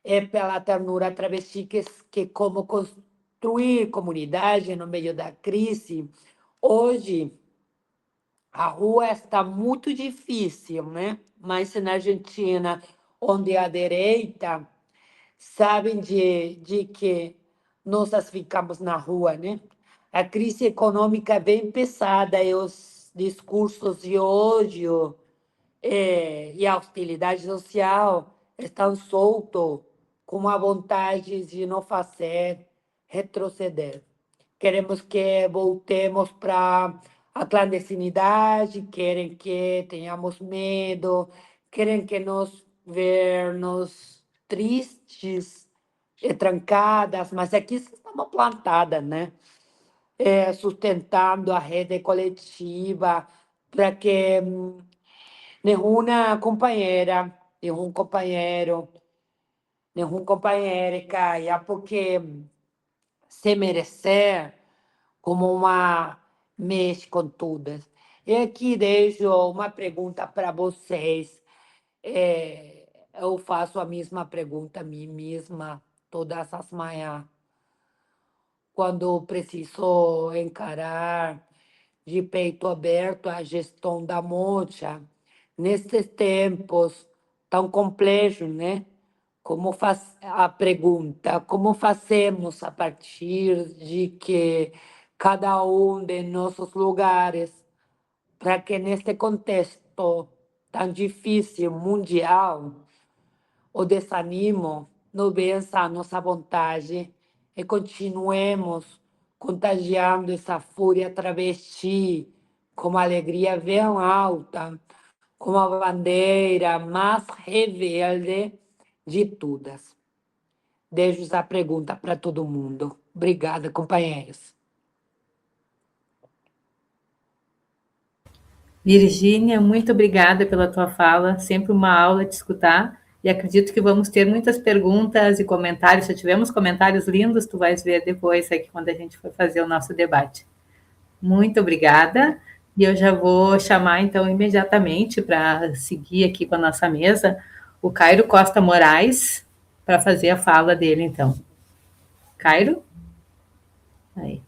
e pela ternura travesti, que como construir comunidade no meio da crise. Hoje, a rua está muito difícil, né? Mas na Argentina, onde a direita sabem de que nós ficamos na rua, né? A crise econômica é bem pesada e os discursos de ódio e a hostilidade social estão soltos com a vontade de não fazer retroceder. Queremos que voltemos para a clandestinidade, querem que tenhamos medo, querem que nos vermos tristes e trancadas, mas aqui estamos plantadas, né? Sustentando a rede coletiva para que nenhuma companheira, nenhum companheiro, nenhum companheiro caia, porque se merecer como uma mexe com todas. E aqui deixo uma pergunta para vocês. Eu faço a mesma pergunta a mim mesma todas as manhãs, quando preciso encarar de peito aberto a gestão da mocha, nesses tempos tão complexos, né? Como faz a pergunta, como fazemos a partir de que cada um de nossos lugares, para que neste contexto tão difícil mundial, o desânimo não vença a nossa vontade e continuemos contagiando essa fúria travesti com alegria bem alta, com a bandeira mais rebelde de todas. Deixo essa pergunta para todo mundo. Obrigada, companheiros. Virgínia, muito obrigada pela tua fala, sempre uma aula de escutar. e acredito que vamos ter muitas perguntas e comentários. Se tivermos comentários lindos, tu vais ver depois aqui quando a gente for fazer o nosso debate. Muito obrigada, e eu já vou chamar, então, imediatamente, para seguir aqui com a nossa mesa, o Cairo Costa Moraes, para fazer a fala dele, então. Cairo? Aí.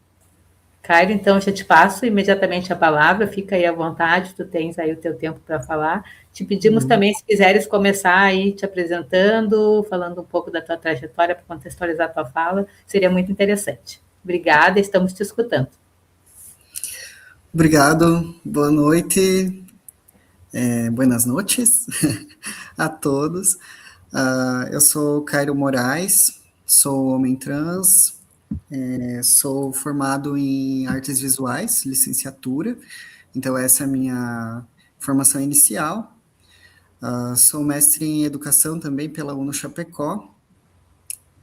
Cairo, então, já te passo imediatamente a palavra, fica aí à vontade, tu tens aí o teu tempo para falar. Te pedimos também, se quiseres começar aí te apresentando, falando um pouco da tua trajetória para contextualizar a tua fala, seria muito interessante. Obrigada, estamos te escutando. Obrigado, boa noite, buenas noches a todos. Eu sou Cairo Moraes, sou homem trans, sou formado em artes visuais, licenciatura, então essa é a minha formação inicial. Sou mestre em educação também pela UNO Chapecó,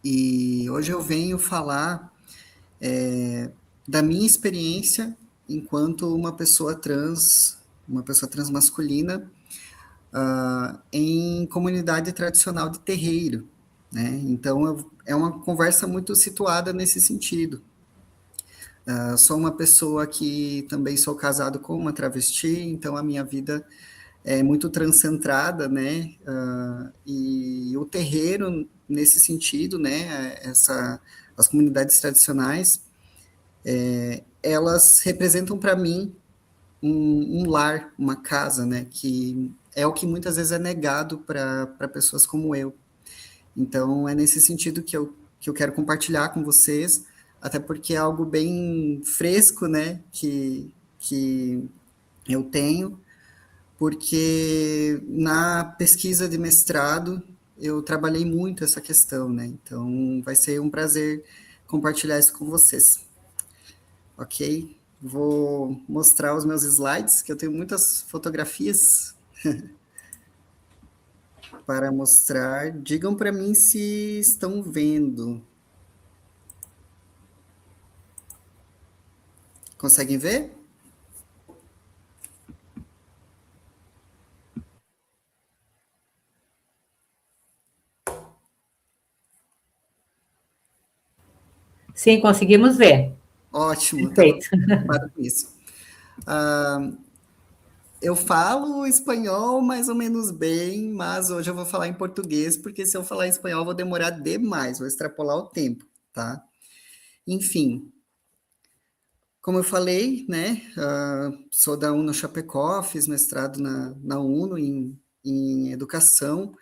e hoje eu venho falar da minha experiência enquanto uma pessoa trans masculina, em comunidade tradicional de terreiro, né? Então, é uma conversa muito situada nesse sentido. Sou uma pessoa que também sou casado com uma travesti, então a minha vida é muito transcentrada, né? E o terreiro, nesse sentido, né? As comunidades tradicionais, elas representam para mim um lar, uma casa, né, que é o que muitas vezes é negado para pessoas como eu. Então, é nesse sentido que eu quero compartilhar com vocês, até porque é algo bem fresco, né, que eu tenho, porque na pesquisa de mestrado eu trabalhei muito essa questão, né, então vai ser um prazer compartilhar isso com vocês. Ok? Vou mostrar os meus slides, que eu tenho muitas fotografias para mostrar. Digam para mim se estão vendo. Conseguem ver? Sim, conseguimos ver. Ótimo, Perfeito. para com isso. Eu falo espanhol mais ou menos bem, mas hoje eu vou falar em português, porque se eu falar em espanhol eu vou demorar demais, vou extrapolar o tempo, tá? Enfim, como eu falei, né, sou da UNO Chapecó, fiz mestrado na UNO em educação,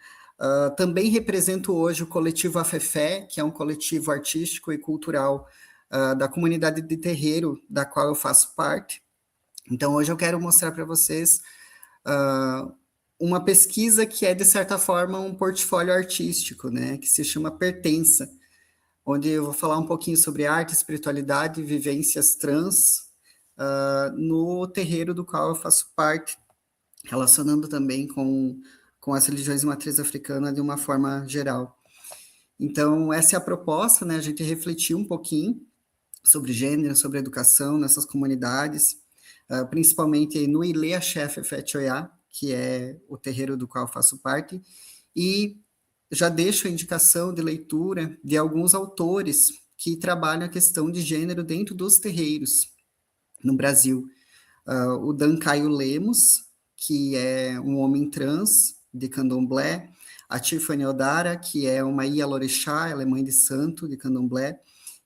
também represento hoje o coletivo Afefé, que é um coletivo artístico e cultural da comunidade de terreiro, da qual eu faço parte. Então, hoje eu quero mostrar para vocês uma pesquisa que é, de certa forma, um portfólio artístico, né, que se chama Pertença, onde eu vou falar um pouquinho sobre arte, espiritualidade e vivências trans no terreiro do qual eu faço parte, relacionando também com as religiões de matriz africana de uma forma geral. Então, essa é a proposta, né, a gente refletir um pouquinho sobre gênero, sobre educação nessas comunidades, principalmente no Ile Axé Fefet Oiá, que é o terreiro do qual eu faço parte, e já deixo a indicação de leitura de alguns autores que trabalham a questão de gênero dentro dos terreiros no Brasil. O Dan Caio Lemos, que é um homem trans de candomblé, a Tiffany Odara, que é uma Ialorixá, ela é mãe de santo de candomblé,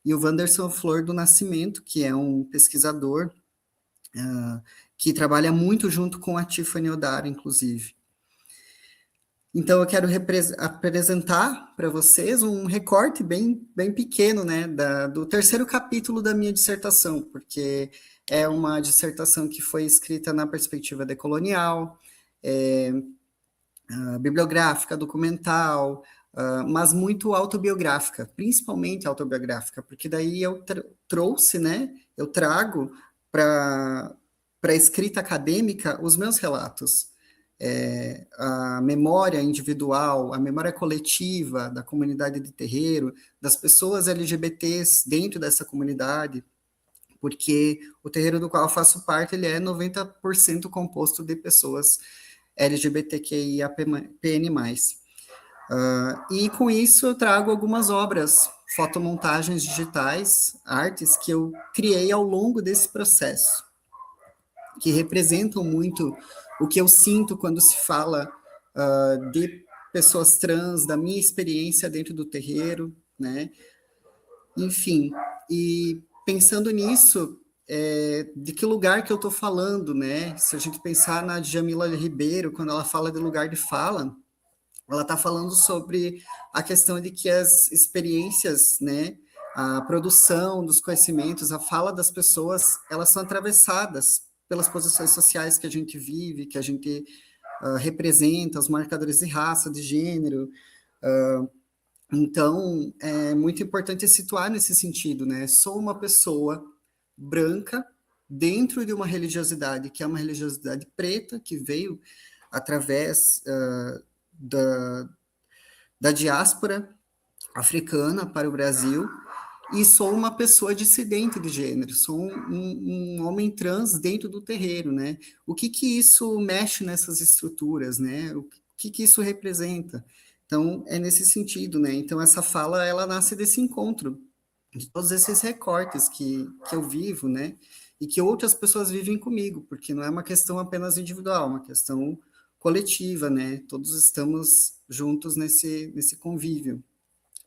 e o Wanderson Flor do Nascimento, que é um pesquisador que trabalha muito junto com a Tiffany Odara, inclusive. Então, eu quero apresentar para vocês um recorte bem pequeno, né, do terceiro capítulo da minha dissertação, porque é uma dissertação que foi escrita na perspectiva decolonial, bibliográfica, documental, mas muito autobiográfica, principalmente autobiográfica, porque daí eu trouxe, né, eu trago para a escrita acadêmica os meus relatos. A memória individual, a memória coletiva da comunidade de terreiro, das pessoas LGBTs dentro dessa comunidade, porque o terreiro do qual eu faço parte, ele é 90% composto de pessoas LGBTQIAPN+. E com isso eu trago algumas obras, fotomontagens digitais, artes que eu criei ao longo desse processo, que representam muito o que eu sinto quando se fala de pessoas trans, da minha experiência dentro do terreiro, né? Enfim, e pensando nisso, de que lugar que eu estou falando, né? Se a gente pensar na Djamila Ribeiro, quando ela fala de lugar de fala, ela está falando sobre a questão de que as experiências, né, a produção dos conhecimentos, a fala das pessoas, elas são atravessadas pelas posições sociais que a gente vive, que a gente representa, os marcadores de raça, de gênero. Então, é muito importante situar nesse sentido, né? Sou uma pessoa branca dentro de uma religiosidade que é uma religiosidade preta, que veio através da diáspora africana para o Brasil, e sou uma pessoa dissidente de gênero, sou um homem trans dentro do terreiro, né? O que isso mexe nessas estruturas, né? O que isso representa? Então, é nesse sentido, né? Então, essa fala, ela nasce desse encontro, de todos esses recortes que eu vivo, né? E que outras pessoas vivem comigo, porque não é uma questão apenas individual, é uma questão coletiva, né? Todos estamos juntos nesse convívio.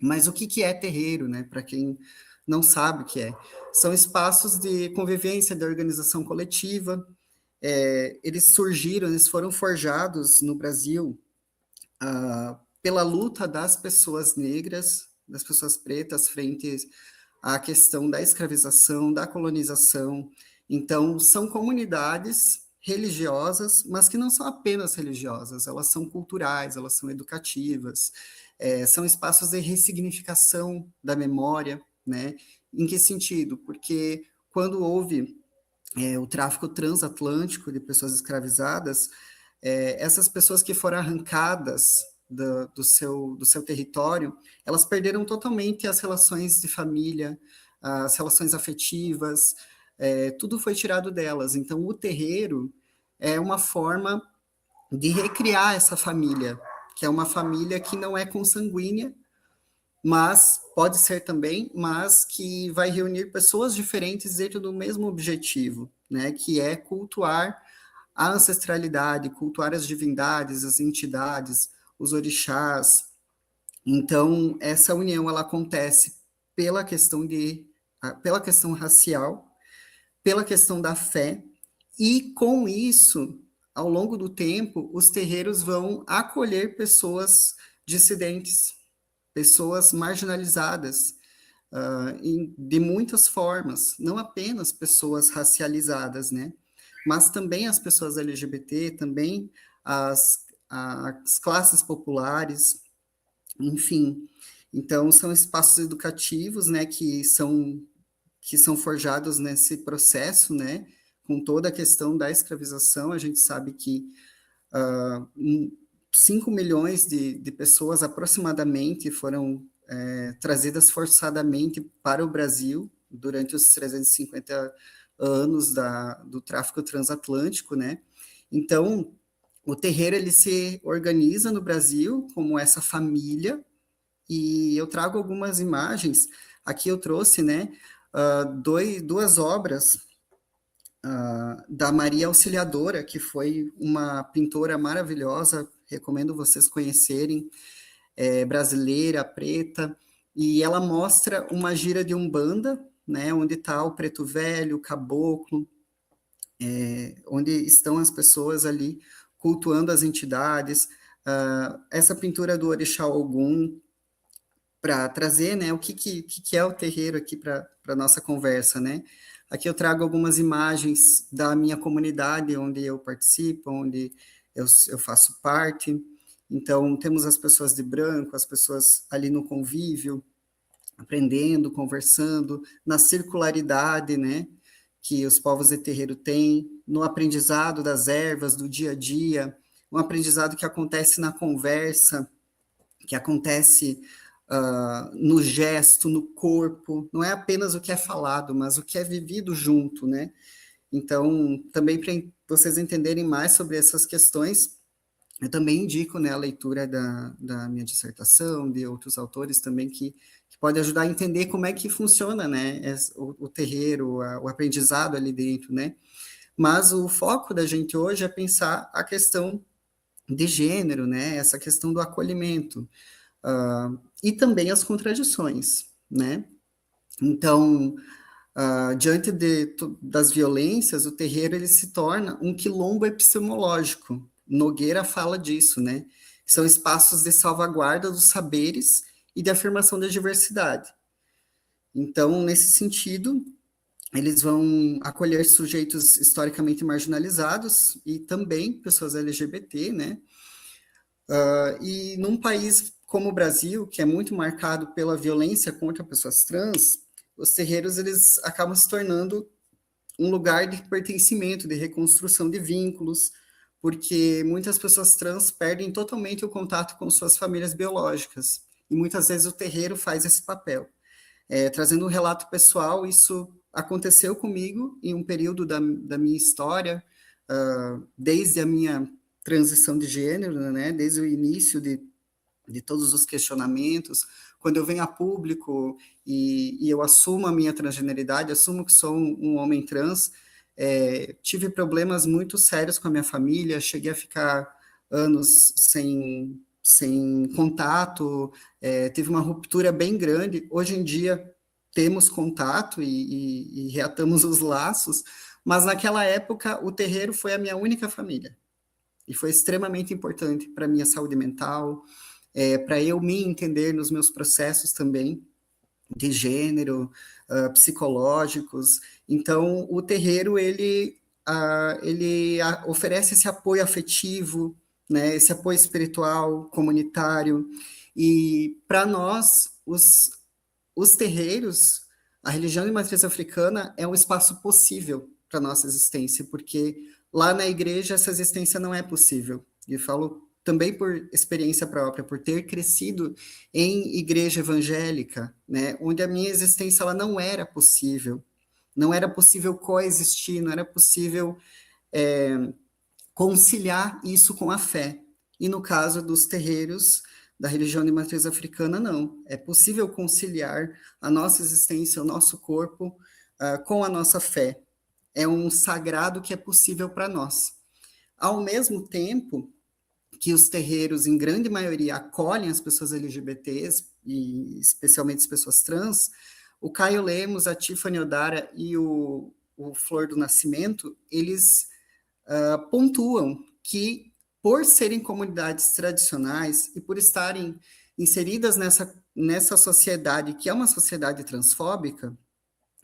Mas o que é terreiro, né? Para quem não sabe o que é. São espaços de convivência, de organização coletiva. Eles surgiram, eles foram forjados no Brasil pela luta das pessoas negras, das pessoas pretas, frente à questão da escravização, da colonização. Então, são comunidades religiosas, mas que não são apenas religiosas, elas são culturais, elas são educativas, são espaços de ressignificação da memória, né? Em que sentido? Porque quando houve o tráfico transatlântico de pessoas escravizadas, essas pessoas que foram arrancadas do seu território, elas perderam totalmente as relações de família, as relações afetivas, tudo foi tirado delas. Então, o terreiro é uma forma de recriar essa família, que é uma família que não é consanguínea, mas pode ser também, mas que vai reunir pessoas diferentes dentro do mesmo objetivo, né? Que é cultuar a ancestralidade, cultuar as divindades, as entidades, os orixás. Então, essa união ela acontece pela questão racial, pela questão da fé, e com isso, ao longo do tempo, os terreiros vão acolher pessoas dissidentes, pessoas marginalizadas, de muitas formas, não apenas pessoas racializadas, né? Mas também as pessoas LGBT, também as classes populares, enfim. Então, são espaços educativos, né, que são forjados nesse processo, né, com toda a questão da escravização. A gente sabe que 5 milhões de pessoas aproximadamente foram trazidas forçadamente para o Brasil durante os 350 anos do tráfico transatlântico, né? Então, o terreiro ele se organiza no Brasil como essa família, e eu trago algumas imagens. Aqui eu trouxe, né, duas obras da Maria Auxiliadora, que foi uma pintora maravilhosa, recomendo vocês conhecerem, brasileira, preta, e ela mostra uma gira de Umbanda, né, onde está o preto velho, o caboclo, onde estão as pessoas ali cultuando as entidades. Essa pintura do Orixá Ogum, para trazer, né, o que é o terreiro aqui para a nossa conversa, né? Aqui eu trago algumas imagens da minha comunidade, onde eu participo, onde eu faço parte. Então, temos as pessoas de branco, as pessoas ali no convívio, aprendendo, conversando, na circularidade, né, que os povos de terreiro têm, no aprendizado das ervas, do dia a dia, um aprendizado que acontece na conversa, que acontece no gesto, no corpo, não é apenas o que é falado, mas o que é vivido junto, né? Então, também para vocês entenderem mais sobre essas questões, Eu também indico, né, a leitura da minha dissertação, de outros autores também que pode ajudar a entender como é que funciona, né, o terreiro, o aprendizado ali dentro, né. Mas o foco da gente hoje é pensar a questão de gênero, né, essa questão do acolhimento, e também as contradições, né. Então, diante das violências, o terreiro ele se torna um quilombo epistemológico. Nogueira fala disso, né? São espaços de salvaguarda dos saberes e de afirmação da diversidade. Então, nesse sentido, eles vão acolher sujeitos historicamente marginalizados e também pessoas LGBT, né? E num país como o Brasil, que é muito marcado pela violência contra pessoas trans, os terreiros eles acabam se tornando um lugar de pertencimento, de reconstrução de vínculos, porque muitas pessoas trans perdem totalmente o contato com suas famílias biológicas, e muitas vezes o terreiro faz esse papel. Trazendo um relato pessoal, isso aconteceu comigo em um período da minha história, desde a minha transição de gênero, né, desde o início de todos os questionamentos, quando eu venho a público e eu assumo a minha transgeneridade, assumo que sou um homem trans, tive problemas muito sérios com a minha família, cheguei a ficar anos sem contato, teve uma ruptura bem grande. Hoje em dia temos contato e reatamos os laços, mas naquela época o terreiro foi a minha única família e foi extremamente importante para a minha saúde mental, para eu me entender nos meus processos também de gênero, psicológicos. Então, o terreiro, ele oferece esse apoio afetivo, né, esse apoio espiritual, comunitário, e para nós, os terreiros, a religião de matriz africana é um espaço possível para a nossa existência, porque lá na igreja essa existência não é possível. E eu falo também por experiência própria, por ter crescido em igreja evangélica, né, onde a minha existência ela não era possível coexistir, não era possível conciliar isso com a fé. E no caso dos terreiros da religião de matriz africana, não. É possível conciliar a nossa existência, o nosso corpo, com a nossa fé. É um sagrado que é possível para nós. Ao mesmo tempo que os terreiros, em grande maioria, acolhem as pessoas LGBTs, e especialmente as pessoas trans, o Caio Lemos, a Tiffany Odara e o Flor do Nascimento, eles pontuam que, por serem comunidades tradicionais e por estarem inseridas nessa sociedade, que é uma sociedade transfóbica,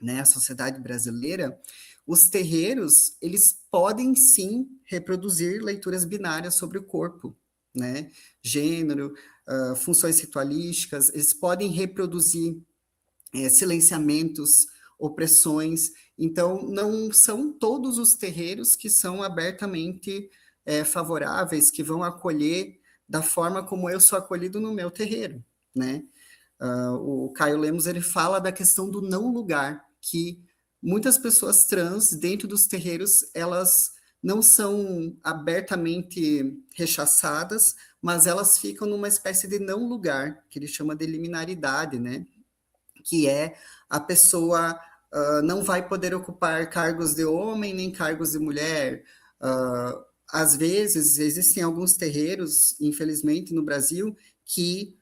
né, a sociedade brasileira, os terreiros, eles podem sim reproduzir leituras binárias sobre o corpo, né, gênero, funções ritualísticas, eles podem reproduzir silenciamentos, opressões. Então, não são todos os terreiros que são abertamente favoráveis, que vão acolher da forma como eu sou acolhido no meu terreiro, né? O Caio Lemos, ele fala da questão do não lugar, que muitas pessoas trans dentro dos terreiros, elas não são abertamente rechaçadas, mas elas ficam numa espécie de não lugar, que ele chama de liminaridade, né? Que é a pessoa não vai poder ocupar cargos de homem nem cargos de mulher. Às vezes, existem alguns terreiros, infelizmente, no Brasil, que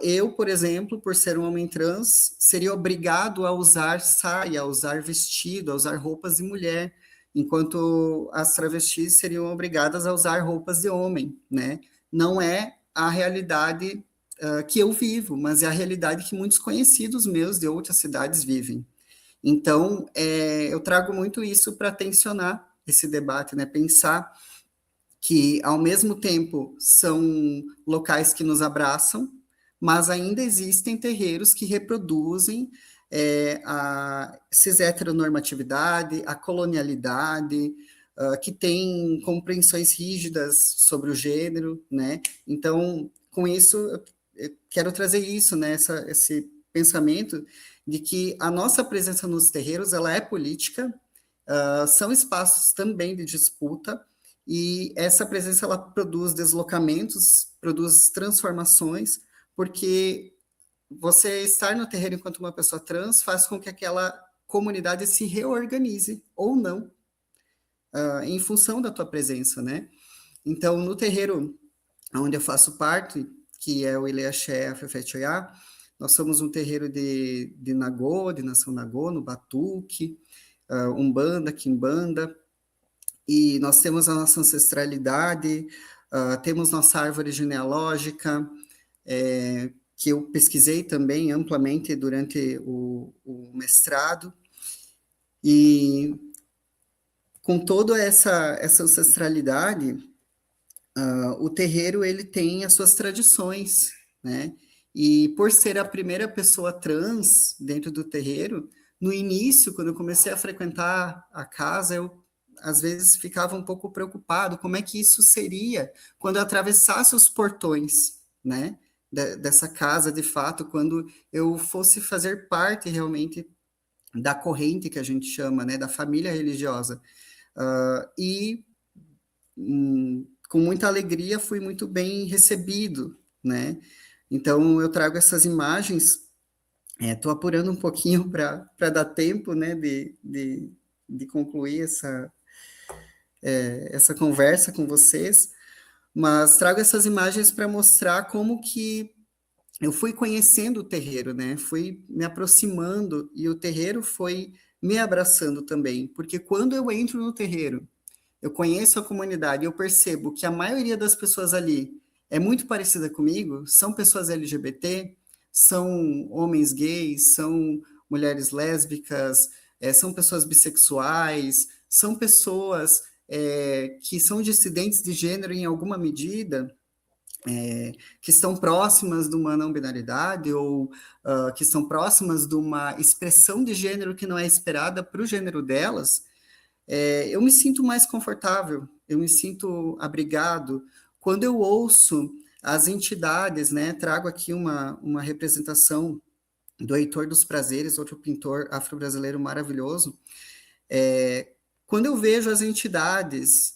eu, por exemplo, por ser um homem trans, seria obrigado a usar saia, a usar vestido, a usar roupas de mulher, enquanto as travestis seriam obrigadas a usar roupas de homem, né? Não é a realidade que eu vivo, mas é a realidade que muitos conhecidos meus de outras cidades vivem. Então, eu trago muito isso para tensionar esse debate, né? Pensar que, ao mesmo tempo, são locais que nos abraçam, mas ainda existem terreiros que reproduzem a cis-heteronormatividade, a colonialidade, que tem compreensões rígidas sobre o gênero, né? Então, com isso, eu quero trazer isso, né? Esse pensamento de que a nossa presença nos terreiros, ela é política, são espaços também de disputa, e essa presença ela produz deslocamentos, produz transformações, porque você estar no terreiro enquanto uma pessoa trans faz com que aquela comunidade se reorganize, ou não, em função da tua presença, né? Então, no terreiro onde eu faço parte, que é o Ileaxé Afefetioiá, nós somos um terreiro de Nagô, de Nação Nagô, no Batuque, Umbanda, Quimbanda, e nós temos a nossa ancestralidade, temos nossa árvore genealógica, que eu pesquisei também amplamente durante o mestrado, e com toda essa ancestralidade, o terreiro ele tem as suas tradições, né? E por ser a primeira pessoa trans dentro do terreiro, no início, quando eu comecei a frequentar a casa, eu às vezes ficava um pouco preocupado como é que isso seria quando eu atravessasse os portões, né? Dessa casa, de fato, quando eu fosse fazer parte realmente da corrente que a gente chama, né? Da família religiosa. E com muita alegria fui muito bem recebido, né? Então eu trago essas imagens, estou apurando um pouquinho para dar tempo, né, de concluir essa conversa com vocês, mas trago essas imagens para mostrar como que eu fui conhecendo o terreiro, né? Fui me aproximando e o terreiro foi me abraçando também, porque quando eu entro no terreiro, eu conheço a comunidade, eu percebo que a maioria das pessoas ali é muito parecida comigo, são pessoas LGBT, são homens gays, são mulheres lésbicas, são pessoas bissexuais, são pessoas que são dissidentes de gênero em alguma medida, que estão próximas de uma não binaridade ou que estão próximas de uma expressão de gênero que não é esperada para o gênero delas, eu me sinto mais confortável, eu me sinto abrigado. Quando eu ouço as entidades, né, trago aqui uma representação do Heitor dos Prazeres, outro pintor afro-brasileiro maravilhoso, quando eu vejo as entidades,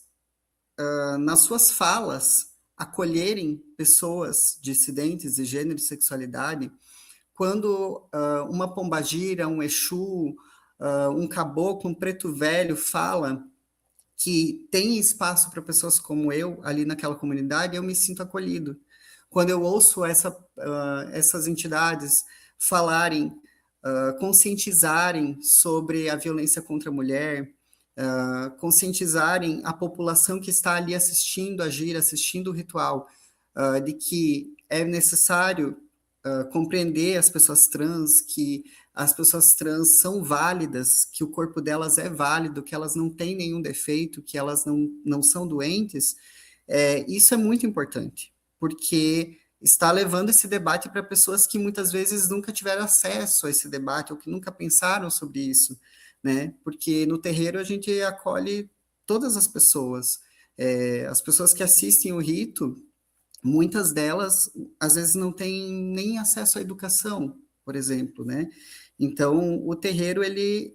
nas suas falas, acolherem pessoas dissidentes de gênero e sexualidade, quando uma pombagira, um exu, um caboclo, um preto velho fala que tem espaço para pessoas como eu ali naquela comunidade, eu me sinto acolhido. Quando eu ouço essas entidades falarem, conscientizarem sobre a violência contra a mulher, conscientizarem a população que está ali assistindo a gira, assistindo o ritual, de que é necessário compreender as pessoas trans, que as pessoas trans são válidas, que o corpo delas é válido, que elas não têm nenhum defeito, que elas não são doentes, isso é muito importante, porque está levando esse debate para pessoas que muitas vezes nunca tiveram acesso a esse debate, ou que nunca pensaram sobre isso, né? Porque no terreiro a gente acolhe todas as pessoas que assistem o rito, muitas delas, às vezes, não têm nem acesso à educação, por exemplo, né? Então, o terreiro, ele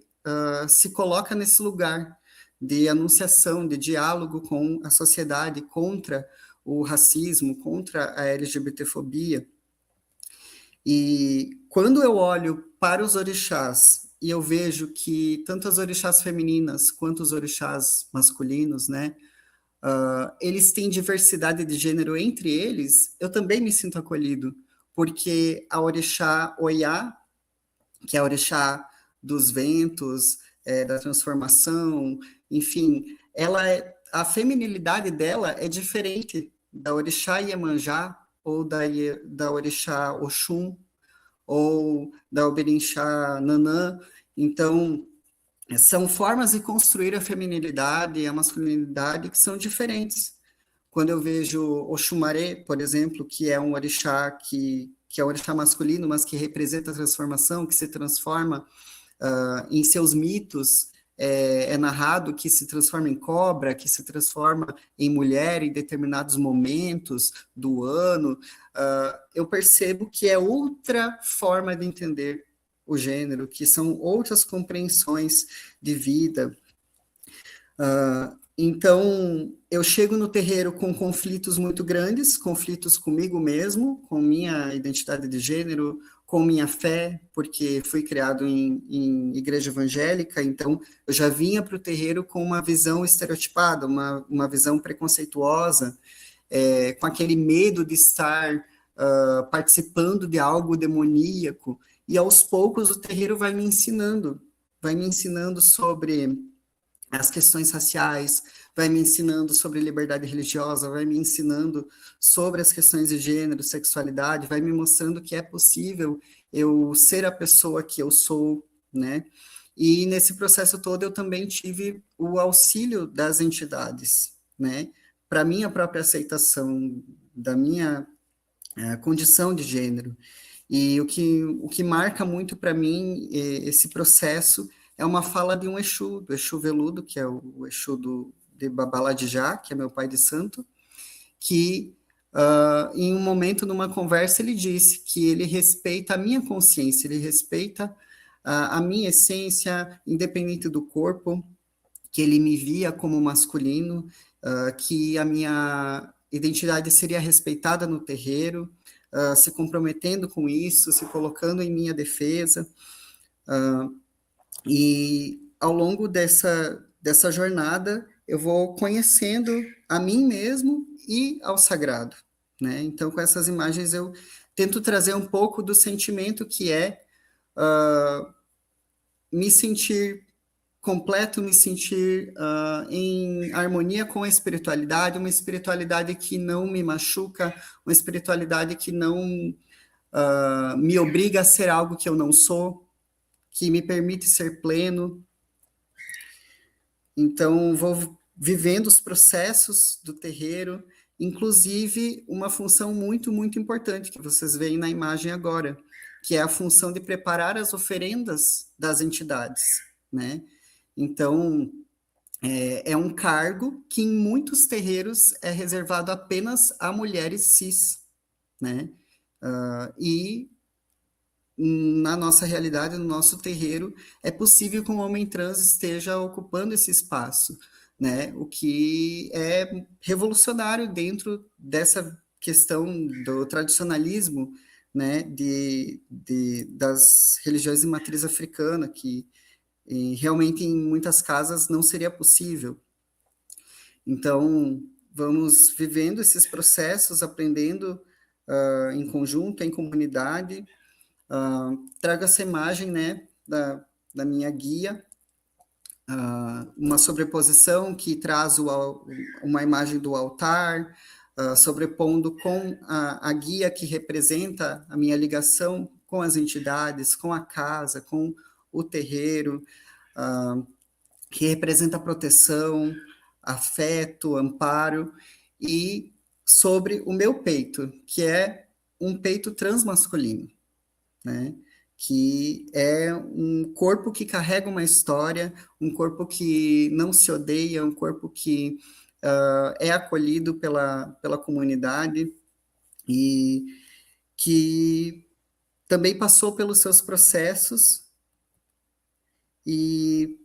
se coloca nesse lugar de anunciação, de diálogo com a sociedade contra o racismo, contra a LGBTfobia. E quando eu olho para os orixás e eu vejo que tanto as orixás femininas quanto os orixás masculinos, né, eles têm diversidade de gênero entre eles, eu também me sinto acolhido, porque a orixá Oiá, que é a orixá dos ventos, da transformação, enfim, a feminilidade dela é diferente da orixá Iemanjá, ou da orixá Oxum, ou da Oberinxá Nanã. Então, são formas de construir a feminilidade e a masculinidade que são diferentes. Quando eu vejo Oxumaré, por exemplo, que é um orixá que é um orixá masculino, mas que representa a transformação, que se transforma em seus mitos, é narrado que se transforma em cobra, que se transforma em mulher em determinados momentos do ano, eu percebo que é outra forma de entender o gênero, que são outras compreensões de vida. Então, eu chego no terreiro com conflitos muito grandes, conflitos comigo mesmo, com minha identidade de gênero, com minha fé, porque fui criado em igreja evangélica, então eu já vinha para o terreiro com uma visão estereotipada, uma visão preconceituosa, com aquele medo de estar participando de algo demoníaco, e aos poucos o terreiro vai me ensinando sobre as questões raciais, vai me ensinando sobre liberdade religiosa, vai me ensinando sobre as questões de gênero, sexualidade, vai me mostrando que é possível eu ser a pessoa que eu sou, né? E nesse processo todo eu também tive o auxílio das entidades, né? Para minha própria aceitação da minha condição de gênero. E o que marca muito para mim esse processo é uma fala de um Exu, do Exu Veludo, que é o Exu de Babalajá, que é meu pai de santo, que em um momento, numa conversa, ele disse que ele respeita a minha consciência, ele respeita a minha essência, independente do corpo, que ele me via como masculino, que a minha identidade seria respeitada no terreiro, se comprometendo com isso, se colocando em minha defesa. E ao longo dessa jornada, eu vou conhecendo a mim mesmo e ao sagrado, né? Então, com essas imagens, eu tento trazer um pouco do sentimento que é me sentir completo, me sentir em harmonia com a espiritualidade, uma espiritualidade que não me machuca, uma espiritualidade que não me obriga a ser algo que eu não sou, que me permite ser pleno. Então, vou vivendo os processos do terreiro, inclusive uma função muito, muito importante que vocês veem na imagem agora, que é a função de preparar as oferendas das entidades, né? Então, é um cargo que em muitos terreiros é reservado apenas a mulheres cis, né? E na nossa realidade, no nosso terreiro, é possível que um homem trans esteja ocupando esse espaço, né? O que é revolucionário dentro dessa questão do tradicionalismo, né? Das religiões de matriz africana, que realmente em muitas casas não seria possível. Então, vamos vivendo esses processos, aprendendo em conjunto, em comunidade. Trago essa imagem, né, da minha guia, uma sobreposição que traz uma imagem do altar, sobrepondo com a guia que representa a minha ligação com as entidades, com a casa, com o terreiro, que representa proteção, afeto, amparo, e sobre o meu peito, que é um peito transmasculino, né? Que é um corpo que carrega uma história, um corpo que não se odeia, um corpo que é acolhido pela comunidade e que também passou pelos seus processos e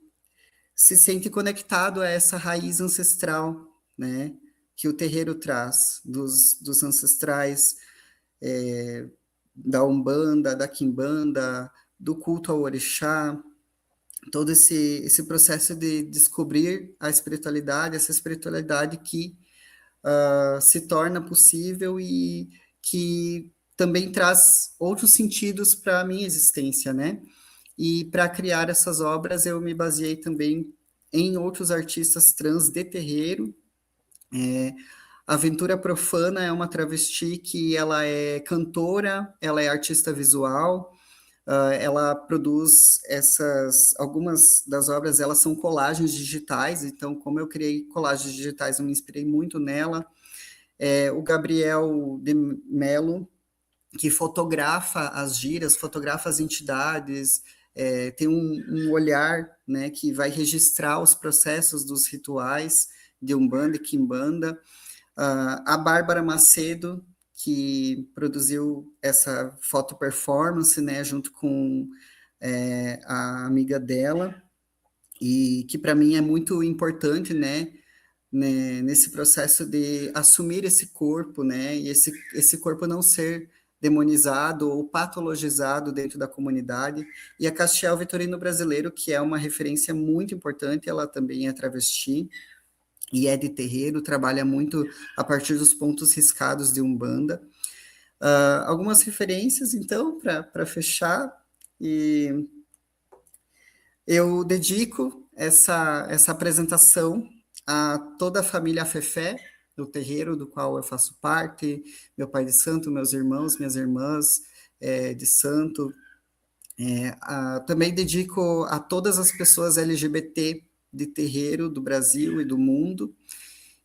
se sente conectado a essa raiz ancestral, né, que o terreiro traz, dos ancestrais, da Umbanda, da Quimbanda, do culto ao Orixá, todo esse processo de descobrir a espiritualidade, essa espiritualidade que se torna possível e que também traz outros sentidos para a minha existência, né? E para criar essas obras eu me baseei também em outros artistas trans de terreiro. Aventura Profana é uma travesti que ela é cantora, ela é artista visual, ela produz algumas das obras, elas são colagens digitais, então como eu criei colagens digitais, eu me inspirei muito nela. O Gabriel de Mello, que fotografa as giras, fotografa as entidades, tem um olhar, né, que vai registrar os processos dos rituais de Umbanda e Quimbanda. A Bárbara Macedo, que produziu essa foto performance, né, junto com a amiga dela, e que para mim é muito importante, né, né, nesse processo de assumir esse corpo, né, e esse corpo não ser demonizado ou patologizado dentro da comunidade. E a Castiel Vitorino Brasileiro, que é uma referência muito importante, ela também é travesti e é de terreiro, trabalha muito a partir dos pontos riscados de Umbanda. Algumas referências, então, para fechar, e eu dedico essa apresentação a toda a família Fefé, do terreiro do qual eu faço parte, meu pai de santo, meus irmãos, minhas irmãs de santo. Também dedico a todas as pessoas LGBT de terreiro do Brasil e do mundo,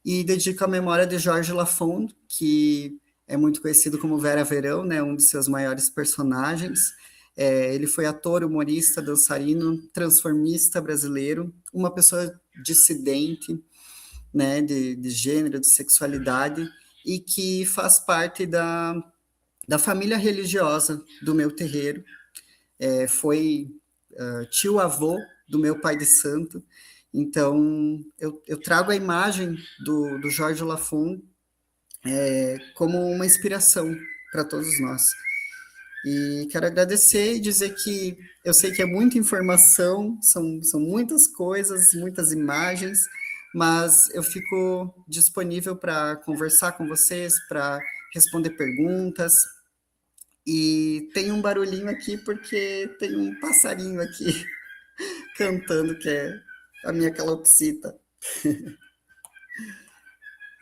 e dedico a memória de Jorge Lafond, que é muito conhecido como Vera Verão, né, um de seus maiores personagens. Ele foi ator, humorista, dançarino, transformista brasileiro, uma pessoa dissidente, né, de gênero, de sexualidade, e que faz parte da família religiosa do meu terreiro. Foi tio-avô do meu pai de santo. Então, eu trago a imagem do Jorge Lafond como uma inspiração para todos nós. E quero agradecer e dizer que eu sei que é muita informação, são muitas coisas, muitas imagens, mas eu fico disponível para conversar com vocês, para responder perguntas. E tem um barulhinho aqui porque tem um passarinho aqui cantando, que é a minha calopsita.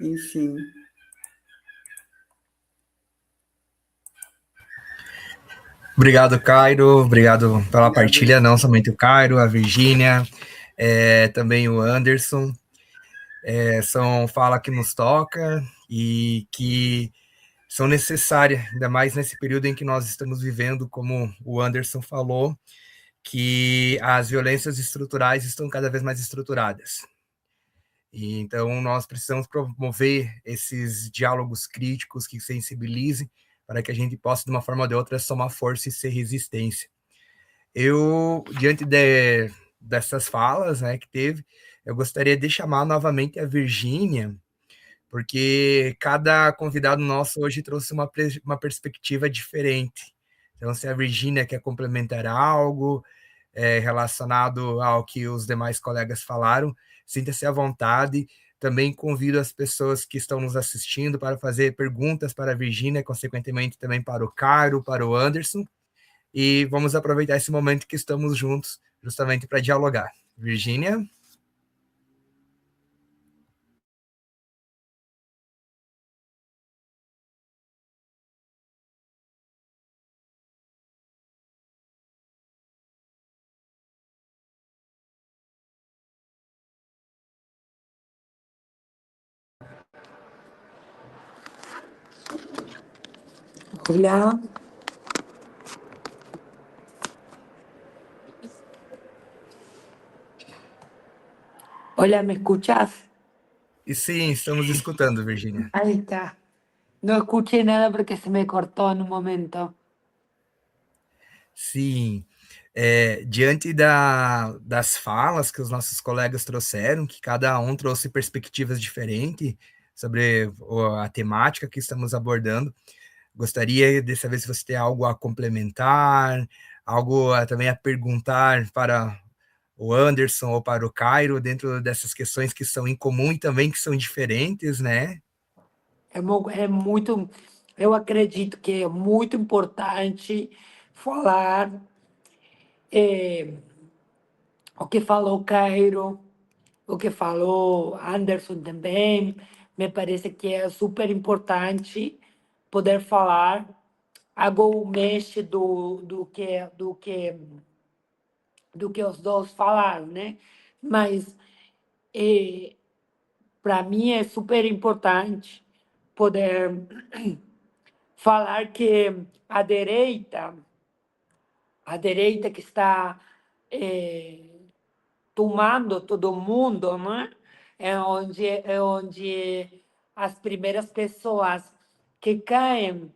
Enfim. Obrigado, Cairo. Obrigado pela Obrigado. partilha, não somente o Cairo, a Virgínia, também o Anderson. São fala que nos toca e que são necessárias, ainda mais nesse período em que nós estamos vivendo, como o Anderson falou, que as violências estruturais estão cada vez mais estruturadas. E, então, nós precisamos promover esses diálogos críticos que sensibilizem para que a gente possa, de uma forma ou de outra, somar força e ser resistência. Eu, diante dessas falas, né, que teve, eu gostaria de chamar novamente a Virgínia, porque cada convidado nosso hoje trouxe uma perspectiva diferente. Então, se a Virgínia quer complementar algo relacionado ao que os demais colegas falaram, sinta-se à vontade. Também convido as pessoas que estão nos assistindo para fazer perguntas para a Virgínia, consequentemente também para o Cairo, para o Anderson, e vamos aproveitar esse momento que estamos juntos, justamente para dialogar. Virgínia? Hola. Hola, ¿me escuchas? E sim, estamos escutando, Virgínia. Ahí está. No escuché nada porque se me cortó en un momento. Sim, diante das falas que os nossos colegas trouxeram, que cada um trouxe perspectivas diferentes sobre a temática que estamos abordando, gostaria de saber se você tem algo a complementar, algo também a perguntar para o Anderson ou para o Cairo, dentro dessas questões que são em comum e também que são diferentes, né? É muito, eu acredito que é muito importante falar o que falou Cairo, o que falou Anderson também. Me parece que é super importante poder falar. Algo mexe do que os dois falaram, né? Mas para mim é super importante poder falar que a direita que está tomando todo mundo, né? É onde as primeiras pessoas que caem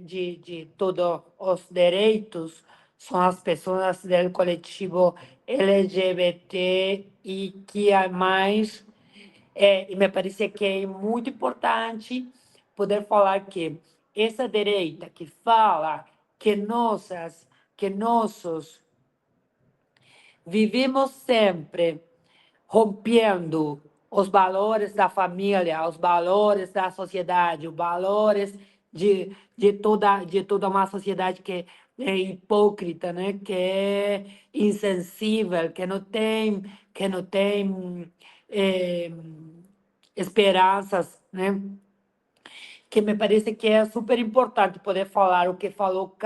de todos os direitos são as pessoas do coletivo LGBT e que mais E me parece que é muito importante poder falar que essa direita que fala que nossos vivemos sempre rompendo os valores da família, os valores da sociedade, os valores de toda uma sociedade que é hipócrita, né? Que é insensível, que não tem eh, esperanças, né? Que me parece que é super importante poder falar o que falou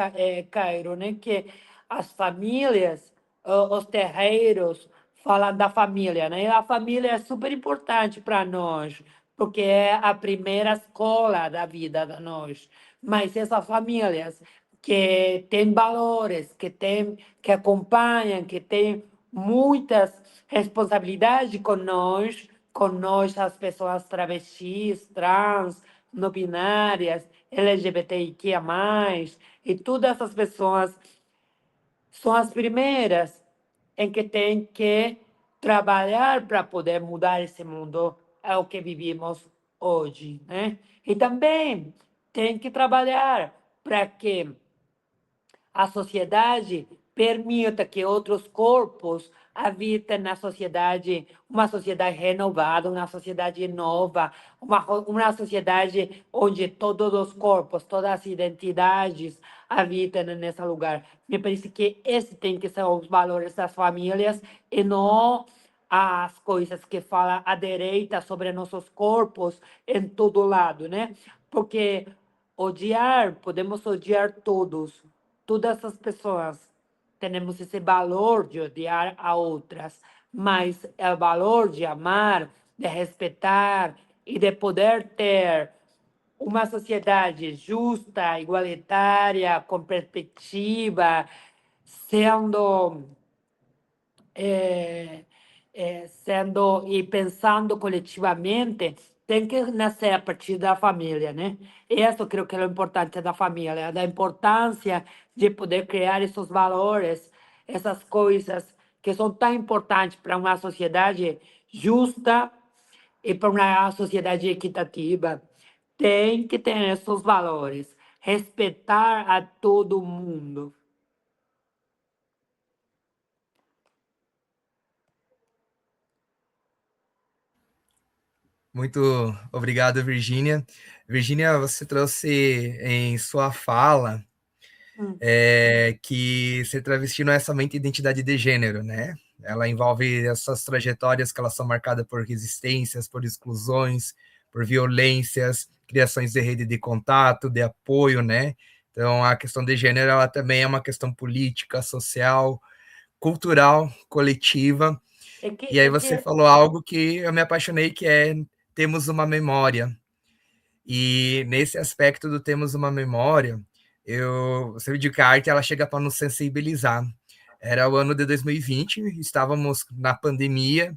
Cairo, né? Que as famílias, os terreiros, falam da família, né? E a família é super importante para nós, porque é a primeira escola da vida de nós. Mas essas famílias que têm valores, que acompanham, que têm muitas responsabilidades com nós as pessoas travestis, trans, não binárias, LGBTIQIA+, e todas essas pessoas são as primeiras em que têm que trabalhar para poder mudar esse mundo ao que vivemos hoje, né? E também tem que trabalhar para que a sociedade permita que outros corpos habitem na sociedade, uma sociedade renovada, uma sociedade nova, uma sociedade onde todos os corpos, todas as identidades habitam nesse lugar. Me parece que esse tem que ser os valores das famílias e não as coisas que fala a direita sobre nossos corpos em todo lado, né? Porque podemos odiar todas as pessoas temos esse valor de odiar a outras, mas é o valor de amar, de respeitar e de poder ter uma sociedade justa, igualitária, com perspectiva, sendo sendo e pensando coletivamente, tem que nascer a partir da família, né? Isso eu creio que é o importante da família, da importância de poder criar esses valores, essas coisas que são tão importantes para uma sociedade justa e para uma sociedade equitativa. Tem que ter esses valores, respeitar a todo mundo. Muito obrigado, Virgínia. Virgínia, você trouxe em sua fala que ser travesti não é somente identidade de gênero, né? Ela envolve essas trajetórias que elas são marcadas por resistências, por exclusões, por violências, criações de rede de contato, de apoio, né? Então, a questão de gênero, ela também é uma questão política, social, cultural, coletiva. E aí você falou algo que eu me apaixonei, que é temos uma memória. E nesse aspecto do temos uma memória, você viu que a arte ela chega para nos sensibilizar. Era o ano de 2020, estávamos na pandemia,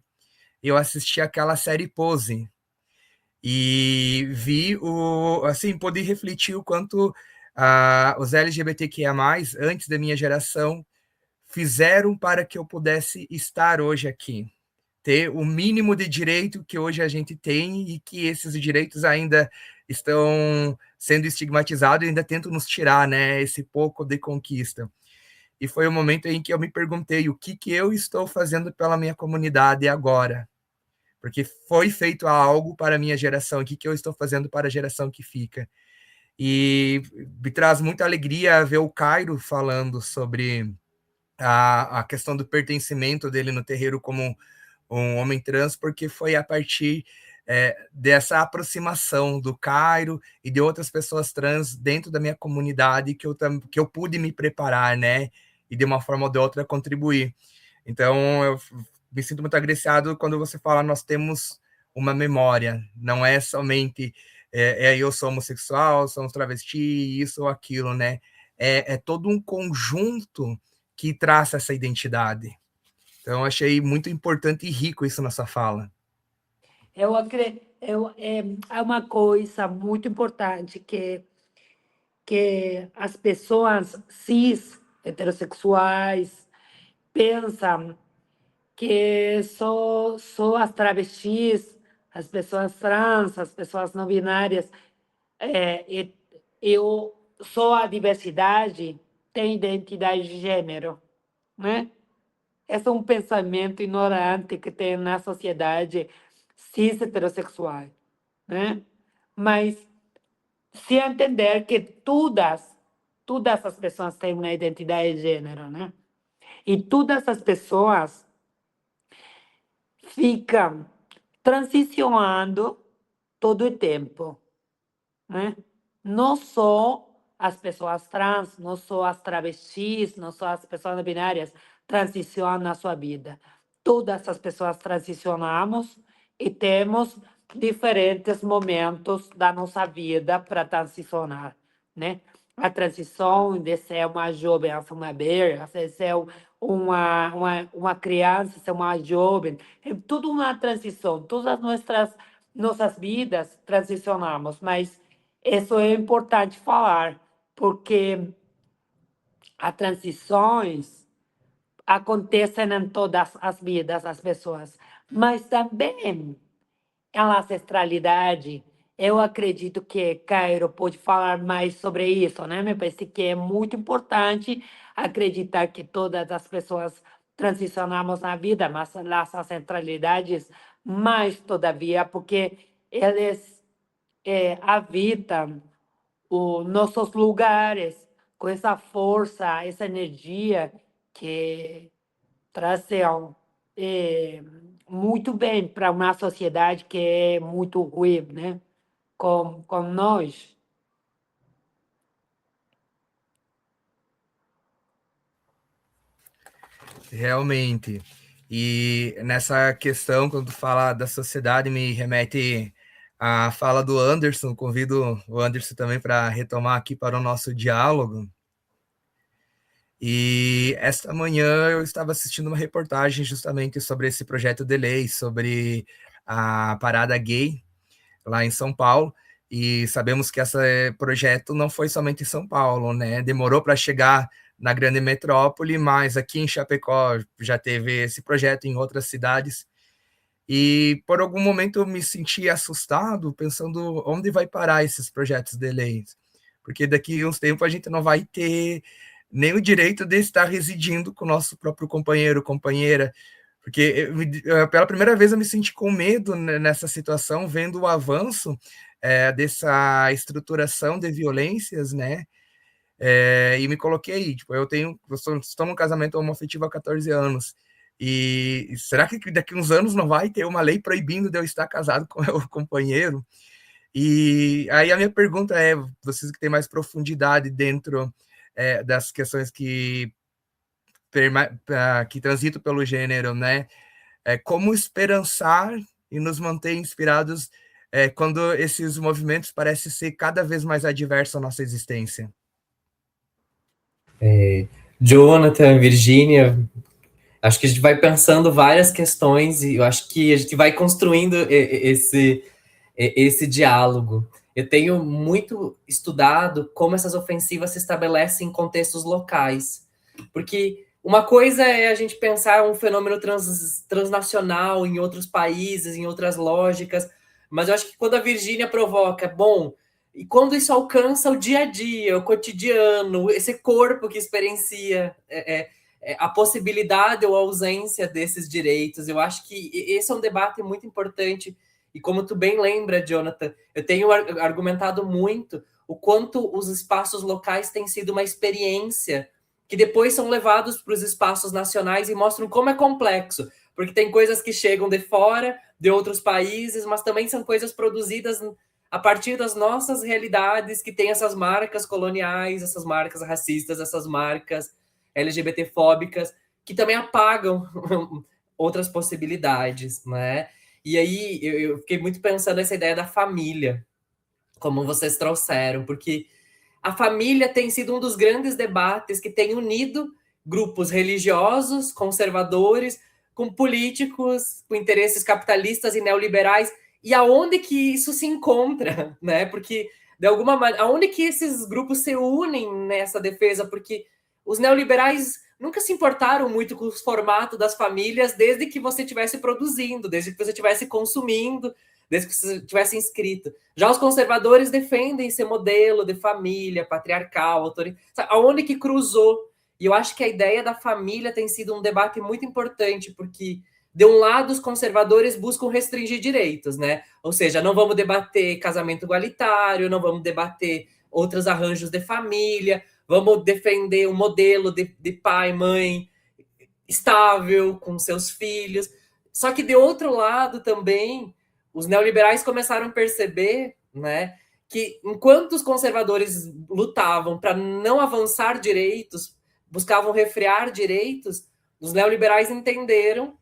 eu assisti aquela série Pose e vi assim, pude refletir o quanto os LGBTQIA+, antes da minha geração, fizeram para que eu pudesse estar hoje aqui, ter o mínimo de direito que hoje a gente tem e que esses direitos ainda estão sendo estigmatizados e ainda tentam nos tirar, né, esse pouco de conquista. E foi o momento em que eu me perguntei o que eu estou fazendo pela minha comunidade agora, porque foi feito algo para a minha geração, o que eu estou fazendo para a geração que fica. E me traz muita alegria ver o Cairo falando sobre a questão do pertencimento dele no terreiro como um homem trans, porque foi a partir dessa aproximação do Cairo e de outras pessoas trans dentro da minha comunidade que eu pude me preparar, né? E de uma forma ou de outra contribuir. Então, eu me sinto muito agraciado quando você fala nós temos uma memória, não é somente eu sou homossexual, somos travesti, isso ou aquilo, né? É todo um conjunto que traça essa identidade. Então, eu achei muito importante e rico isso na sua fala. É uma coisa muito importante que as pessoas cis, heterossexuais, pensam que só as travestis, as pessoas trans, as pessoas não binárias. Eu sou a diversidade, tem identidade de gênero, né? Esse é um pensamento ignorante que tem na sociedade cis heterossexual, né? Mas se entender que todas as pessoas têm uma identidade de gênero, né? E todas as pessoas ficam transicionando todo o tempo, né? Não só as pessoas trans, não só as travestis, não só as pessoas não binárias transicionam na sua vida. Todas as pessoas transicionamos e temos diferentes momentos da nossa vida para transicionar, né? A transição de ser uma jovem a ser uma velha, de ser uma criança, ser uma jovem, é tudo uma transição. Todas as nossas vidas transicionamos, mas isso é importante falar, porque as transições acontecem em todas as vidas das pessoas, mas também a ancestralidade. Eu acredito que Cairo pode falar mais sobre isso, né? Me parece que é muito importante acreditar que todas as pessoas transicionamos na vida, mas as ancestralidades mais todavia, porque eles habitam os nossos lugares com essa força, essa energia que trazem muito bem para uma sociedade que é muito ruim, né? Com nós. Realmente. E nessa questão, quando tu fala da sociedade, me remete à fala do Anderson. Convido o Anderson também para retomar aqui para o nosso diálogo. E esta manhã eu estava assistindo uma reportagem justamente sobre esse projeto de lei, sobre a parada gay lá em São Paulo. E sabemos que esse projeto não foi somente em São Paulo, né? Demorou para chegar na grande metrópole, mas aqui em Chapecó já teve esse projeto em outras cidades. E por algum momento eu me senti assustado, pensando onde vai parar esses projetos de lei. Porque daqui a uns tempos a gente não vai ter nem o direito de estar residindo com o nosso próprio companheiro, companheira. Porque pela primeira vez eu me senti com medo nessa situação, vendo o avanço dessa estruturação de violências, né? E me coloquei, tipo, estou num casamento homoafetivo há 14 anos, e será que daqui uns anos não vai ter uma lei proibindo de eu estar casado com o meu companheiro? E aí a minha pergunta é, vocês que têm mais profundidade dentro das questões que transitam pelo gênero, né? Como esperançar e nos manter inspirados quando esses movimentos parecem ser cada vez mais adversos à nossa existência? Jonathan, Virgínia, acho que a gente vai pensando várias questões e eu acho que a gente vai construindo esse diálogo. Eu tenho muito estudado como essas ofensivas se estabelecem em contextos locais, porque uma coisa é a gente pensar um fenômeno transnacional em outros países, em outras lógicas, mas eu acho que quando a Virgínia provoca, bom, e quando isso alcança o dia a dia, o cotidiano, esse corpo que experiencia a possibilidade ou a ausência desses direitos, eu acho que esse é um debate muito importante. E como tu bem lembra, Jonathan, eu tenho argumentado muito o quanto os espaços locais têm sido uma experiência que depois são levados para os espaços nacionais e mostram como é complexo, porque tem coisas que chegam de fora, de outros países, mas também são coisas produzidas a partir das nossas realidades, que tem essas marcas coloniais, essas marcas racistas, essas marcas LGBT-fóbicas, que também apagam outras possibilidades, né? E aí eu fiquei muito pensando nessa ideia da família, como vocês trouxeram, porque a família tem sido um dos grandes debates que tem unido grupos religiosos, conservadores, com políticos, com interesses capitalistas e neoliberais, e aonde que isso se encontra, né? Porque, de alguma maneira, aonde que esses grupos se unem nessa defesa? Porque os neoliberais nunca se importaram muito com os formatos das famílias desde que você estivesse produzindo, desde que você estivesse consumindo, desde que você tivesse inscrito. Já os conservadores defendem esse modelo de família patriarcal, autoritária, aonde que cruzou. E eu acho que a ideia da família tem sido um debate muito importante, porque, de um lado, os conservadores buscam restringir direitos, né? Ou seja, não vamos debater casamento igualitário, não vamos debater outros arranjos de família, vamos defender um modelo de pai, mãe estável com seus filhos. Só que, de outro lado, também, os neoliberais começaram a perceber, né, que enquanto os conservadores lutavam para não avançar direitos, buscavam refrear direitos, os neoliberais entenderam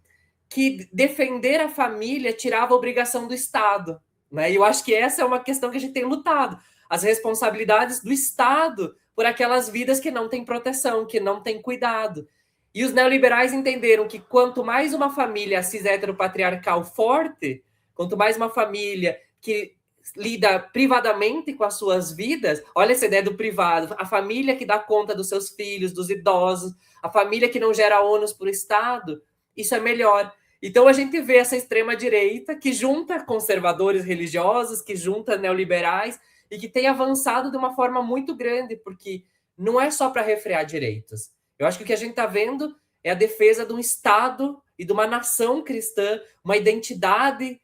que defender a família tirava a obrigação do Estado. Né? E eu acho que essa é uma questão que a gente tem lutado. As responsabilidades do Estado por aquelas vidas que não têm proteção, que não têm cuidado. E os neoliberais entenderam que quanto mais uma família cis heteropatriarcal forte, quanto mais uma família que lida privadamente com as suas vidas, olha essa ideia do privado, a família que dá conta dos seus filhos, dos idosos, a família que não gera ônus para o Estado, isso é melhor. Então a gente vê essa extrema-direita que junta conservadores religiosos, que junta neoliberais e que tem avançado de uma forma muito grande, porque não é só para refrear direitos. Eu acho que o que a gente está vendo é a defesa de um Estado e de uma nação cristã, uma identidade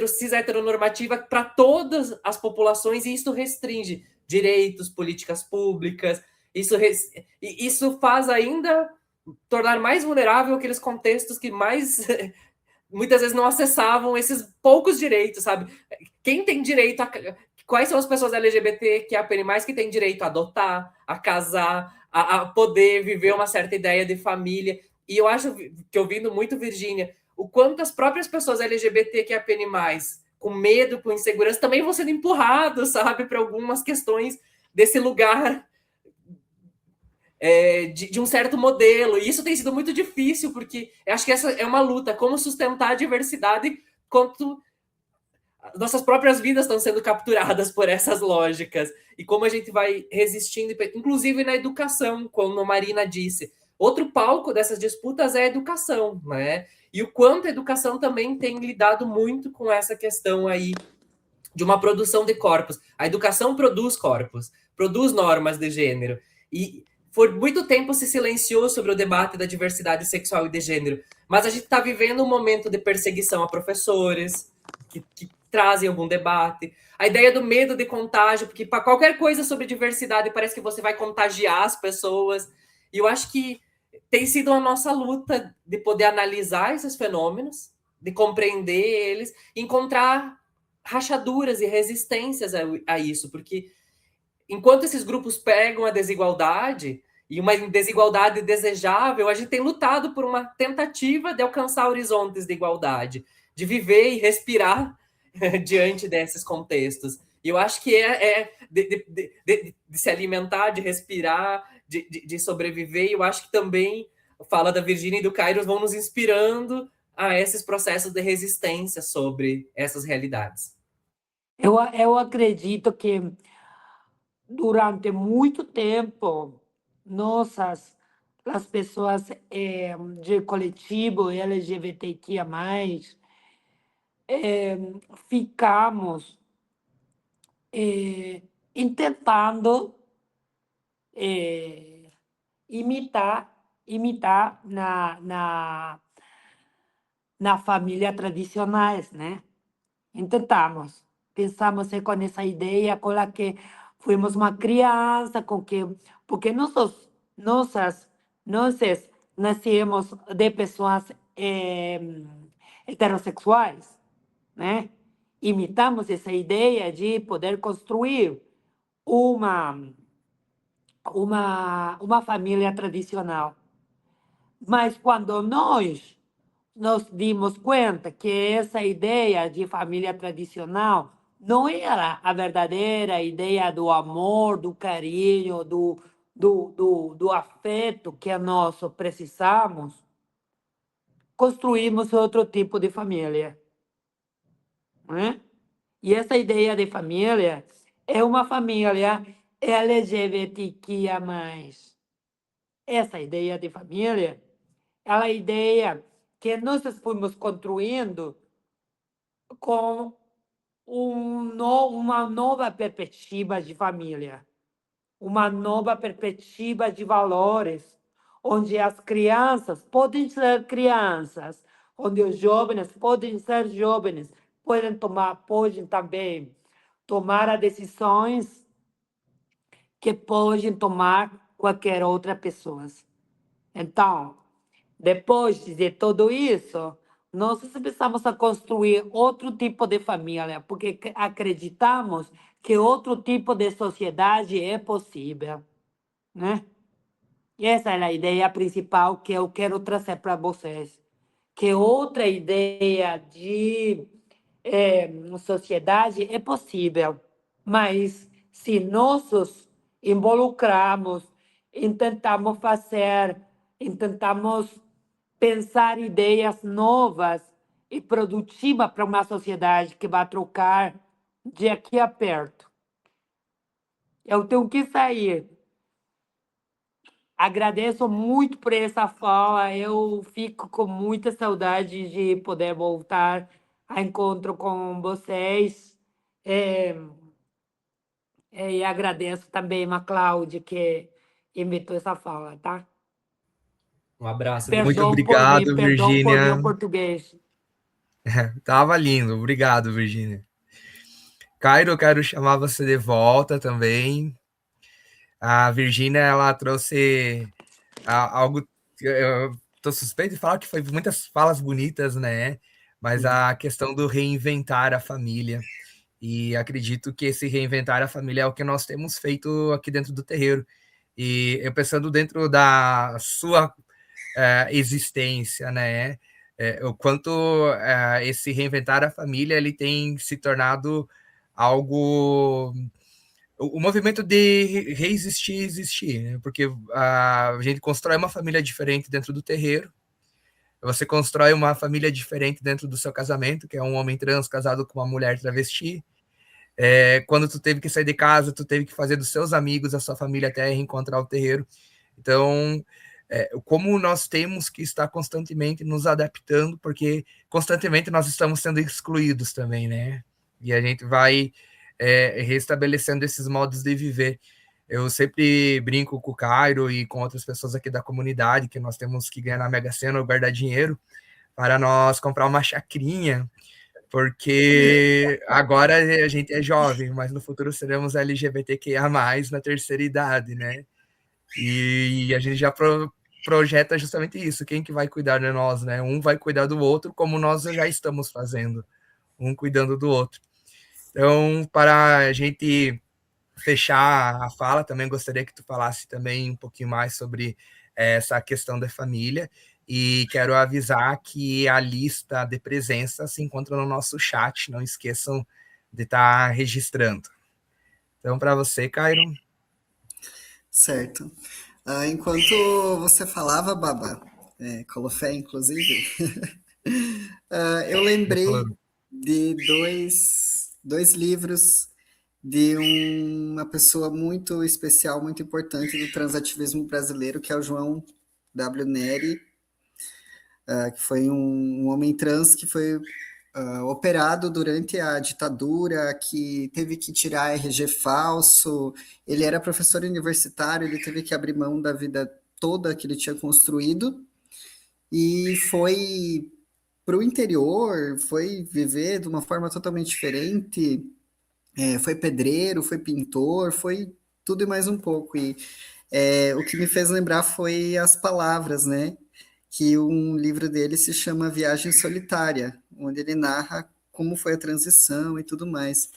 cis heteronormativa para todas as populações, e isso restringe direitos, políticas públicas, isso faz ainda tornar mais vulnerável aqueles contextos que mais muitas vezes não acessavam esses poucos direitos, sabe? Quem tem direito a... Quais são as pessoas LGBT que têm direito a adotar, a casar, a poder viver uma certa ideia de família? E eu acho que, ouvindo muito Virgínia, o quanto as próprias pessoas LGBT com medo, com insegurança, também vão sendo empurrados, sabe, para algumas questões desse lugar de um certo modelo. E isso tem sido muito difícil, porque eu acho que essa é uma luta, como sustentar a diversidade quanto nossas próprias vidas estão sendo capturadas por essas lógicas, e como a gente vai resistindo, inclusive na educação, como a Marina disse. Outro palco dessas disputas é a educação, né? E o quanto a educação também tem lidado muito com essa questão aí de uma produção de corpos. A educação produz corpos, produz normas de gênero. E por muito tempo se silenciou sobre o debate da diversidade sexual e de gênero. Mas a gente está vivendo um momento de perseguição a professores que trazem algum debate. A ideia do medo de contágio, porque para qualquer coisa sobre diversidade parece que você vai contagiar as pessoas. E eu acho que tem sido a nossa luta de poder analisar esses fenômenos, de compreender eles, encontrar rachaduras e resistências a isso, porque enquanto esses grupos pegam a desigualdade, e uma desigualdade desejável, a gente tem lutado por uma tentativa de alcançar horizontes de igualdade, de viver e respirar diante desses contextos. E eu acho que de se alimentar, de respirar, de sobreviver, e eu acho que também a fala da Virgínia e do Kairos vão nos inspirando a esses processos de resistência sobre essas realidades. Eu acredito que durante muito tempo, as pessoas de coletivo LGBTQIA+, ficamos tentando imitar na família tradicionais, né? Intentamos, pensamos com essa ideia com a que fomos uma criança, porque nós nascemos de pessoas heterossexuais, né? Imitamos essa ideia de poder construir uma família tradicional. Mas quando nós nos dimos conta que essa ideia de família tradicional não era a verdadeira ideia do amor, do carinho, do afeto que nós precisamos, construímos outro tipo de família. Né? E essa ideia de família é uma família LGBTQIA+. Essa ideia de família é a ideia que nós fomos construindo com uma nova perspectiva de família, uma nova perspectiva de valores, onde as crianças podem ser crianças, onde os jovens podem ser jovens, podem também tomar as decisões que podem tomar qualquer outra pessoa. Então, depois de tudo isso, nós começamos a construir outro tipo de família, porque acreditamos que outro tipo de sociedade é possível, né? E essa é a ideia principal que eu quero trazer para vocês. Que outra ideia de sociedade é possível, mas se nós nos involucrarmos, intentamos pensar ideias novas e produtivas para uma sociedade que vai trocar de aqui a perto. Eu tenho que sair. Agradeço muito por essa fala. Eu fico com muita saudade de poder voltar a encontro com vocês. E agradeço também a Cláudia, que inventou essa fala, tá? Um abraço, Muito Virgínia. Perdão por meu Virgínia. português. Tava lindo. Obrigado, Virgínia. Cairo, quero chamar você de volta também. A Virgínia, ela trouxe algo... Eu tô suspeito de falar que foi muitas falas bonitas, né? Mas a questão do reinventar a família. E acredito que esse reinventar a família é o que nós temos feito aqui dentro do terreiro. E eu pensando dentro da sua existência, né? O quanto esse reinventar a família ele tem se tornado algo, o movimento de reexistir e existir, né? Porque a gente constrói uma família diferente dentro do terreiro, você constrói uma família diferente dentro do seu casamento, que é um homem trans casado com uma mulher travesti. Quando tu teve que sair de casa, tu teve que fazer dos seus amigos a sua família até reencontrar o terreiro. Então, como nós temos que estar constantemente nos adaptando, porque constantemente nós estamos sendo excluídos também, né? E a gente vai restabelecendo esses modos de viver. Eu sempre brinco com o Cairo e com outras pessoas aqui da comunidade que nós temos que ganhar na Mega Sena ou guardar dinheiro para nós comprar uma chacrinha, porque agora a gente é jovem, mas no futuro seremos LGBTQIA+, na terceira idade, né? E a gente já projeta justamente isso, quem que vai cuidar de nós, né? Um vai cuidar do outro, como nós já estamos fazendo, um cuidando do outro. Então, para a gente fechar a fala, também gostaria que tu falasse também um pouquinho mais sobre essa questão da família, e quero avisar que a lista de presença se encontra no nosso chat, não esqueçam de estar registrando. Então, para você, Cairo. Certo. Enquanto você falava, Baba, Colofé, inclusive, eu lembrei de dois livros de uma pessoa muito especial, muito importante do transativismo brasileiro, que é o João W. Nery, que foi um homem trans que foi operado durante a ditadura, que teve que tirar RG falso. Ele era professor universitário, ele teve que abrir mão da vida toda que ele tinha construído e foi para o interior, foi viver de uma forma totalmente diferente. Foi pedreiro, foi pintor, foi tudo e mais um pouco. E o que me fez lembrar foi as palavras, né? Que um livro dele se chama Viagem Solitária, onde ele narra como foi a transição e tudo mais.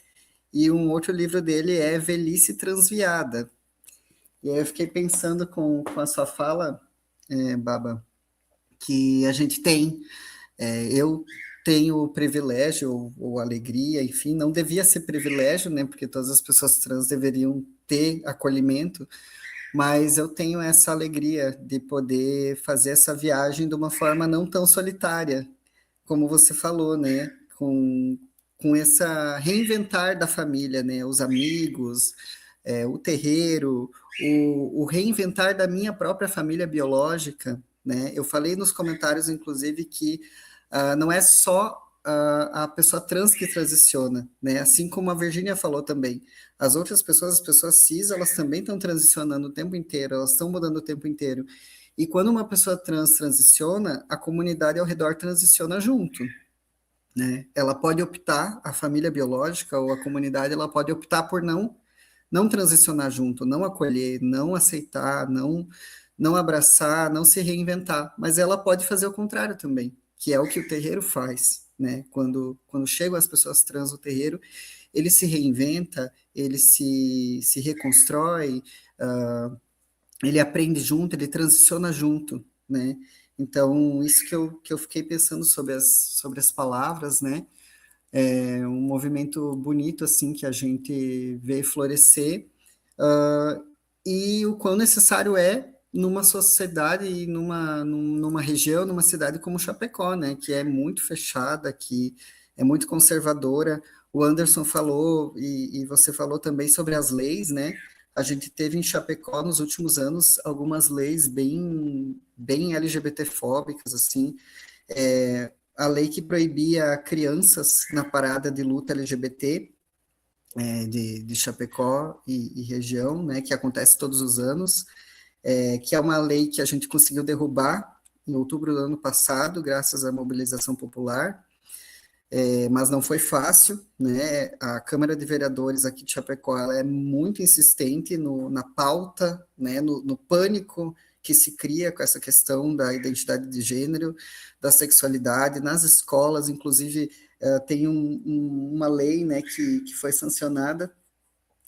E um outro livro dele é Velhice Transviada. E aí eu fiquei pensando com a sua fala, Baba, que a gente tem, eu tenho o privilégio ou alegria, enfim, não devia ser privilégio, né, porque todas as pessoas trans deveriam ter acolhimento, mas eu tenho essa alegria de poder fazer essa viagem de uma forma não tão solitária, como você falou, né, com essa reinventar da família, né, os amigos, o terreiro, o reinventar da minha própria família biológica, né, eu falei nos comentários, inclusive, que não é só a pessoa trans que transiciona, né? Assim como a Virgínia falou também, as outras pessoas, as pessoas cis, elas também estão transicionando o tempo inteiro, elas estão mudando o tempo inteiro. E quando uma pessoa trans transiciona, a comunidade ao redor transiciona junto, né? Ela pode optar, a família biológica ou a comunidade, ela pode optar por não transicionar junto, não acolher, não aceitar, não abraçar, não se reinventar, mas ela pode fazer o contrário também, que é o que o terreiro faz, né? Quando chegam as pessoas trans no terreiro, ele se reinventa, ele se reconstrói, ele aprende junto, ele transiciona junto, né? Então, isso que eu fiquei pensando sobre as palavras, né? É um movimento bonito, assim, que a gente vê florescer, e o quão necessário é numa sociedade e numa região, numa cidade como Chapecó, né, que é muito fechada, que é muito conservadora. O Anderson falou, e você falou também sobre as leis, né, a gente teve em Chapecó, nos últimos anos, algumas leis bem LGBT-fóbicas, assim, a lei que proibia crianças na parada de luta LGBT, de Chapecó e região, né, que acontece todos os anos, que é uma lei que a gente conseguiu derrubar em outubro do ano passado, graças à mobilização popular, mas não foi fácil, né? A Câmara de Vereadores aqui de Chapecó, ela é muito insistente na pauta, né, no pânico que se cria com essa questão da identidade de gênero, da sexualidade, nas escolas, inclusive tem uma lei, né, que foi sancionada,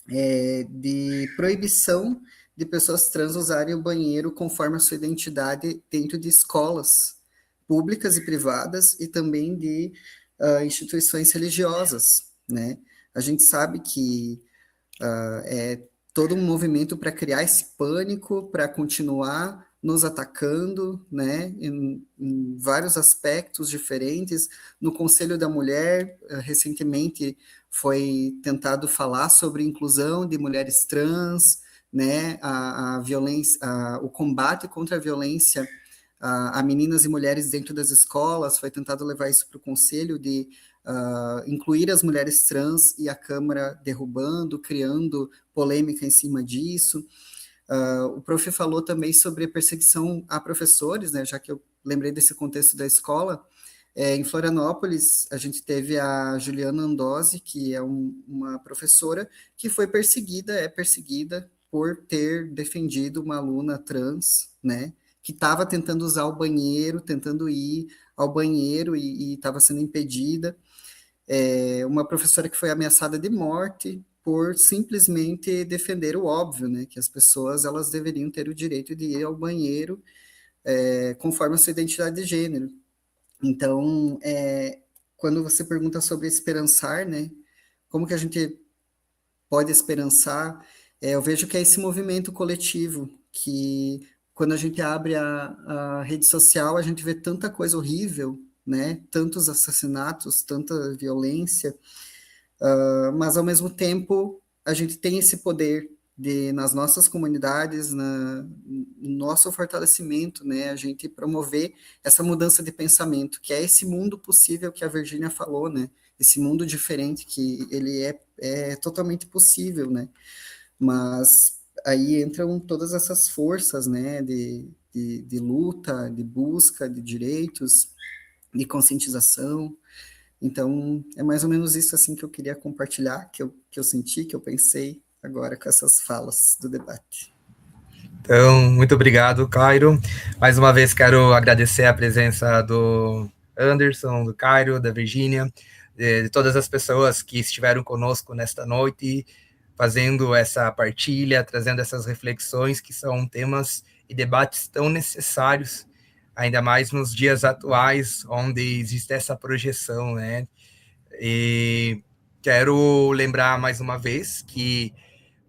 de proibição de pessoas trans usarem o banheiro conforme a sua identidade dentro de escolas públicas e privadas e também de instituições religiosas, né? A gente sabe que é todo um movimento para criar esse pânico, para continuar nos atacando, né, em vários aspectos diferentes. No Conselho da Mulher, recentemente foi tentado falar sobre inclusão de mulheres trans, né, a violência, o combate contra a violência a meninas e mulheres dentro das escolas, foi tentado levar isso para o Conselho de incluir as mulheres trans e a Câmara derrubando, criando polêmica em cima disso. O prof falou também sobre perseguição a professores, né, já que eu lembrei desse contexto da escola. Em Florianópolis, a gente teve a Juliana Andozzi, que é uma professora que foi é perseguida por ter defendido uma aluna trans, né, que estava tentando usar o banheiro, tentando ir ao banheiro e estava sendo impedida. Uma professora que foi ameaçada de morte por simplesmente defender o óbvio, né, que as pessoas elas deveriam ter o direito de ir ao banheiro conforme a sua identidade de gênero. Então, quando você pergunta sobre esperançar, né, como que a gente pode esperançar, eu vejo que é esse movimento coletivo, que quando a gente abre a rede social, a gente vê tanta coisa horrível, né, tantos assassinatos, tanta violência, mas ao mesmo tempo a gente tem esse poder de, nas nossas comunidades, no nosso fortalecimento, né, a gente promover essa mudança de pensamento, que é esse mundo possível que a Virgínia falou, né, esse mundo diferente, que ele é totalmente possível, né, mas aí entram todas essas forças, né, de luta, de busca de direitos, de conscientização. Então, é mais ou menos isso assim que eu queria compartilhar, que eu senti, que eu pensei agora com essas falas do debate. Então, muito obrigado, Cairo. Mais uma vez quero agradecer a presença do Anderson, do Cairo, da Virgínia, de todas as pessoas que estiveram conosco nesta noite, fazendo essa partilha, trazendo essas reflexões, que são temas e debates tão necessários, ainda mais nos dias atuais, onde existe essa projeção, né? E quero lembrar mais uma vez que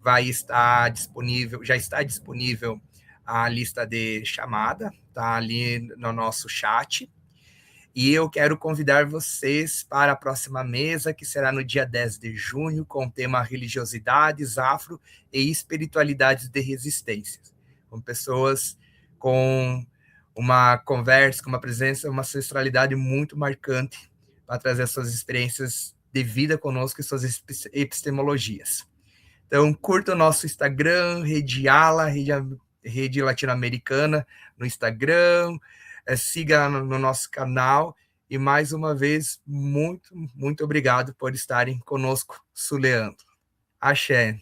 vai estar disponível, já está disponível a lista de chamada, tá ali no nosso chat. E eu quero convidar vocês para a próxima mesa, que será no dia 10 de junho, com o tema Religiosidades, Afro e Espiritualidades de Resistências, com pessoas com uma conversa, com uma presença, uma ancestralidade muito marcante para trazer suas experiências de vida conosco e suas epistemologias. Então, curta o nosso Instagram, Rede Ala, Rede Latino-Americana no Instagram, siga no nosso canal, e mais uma vez, muito, muito obrigado por estarem conosco, suleando. Axé.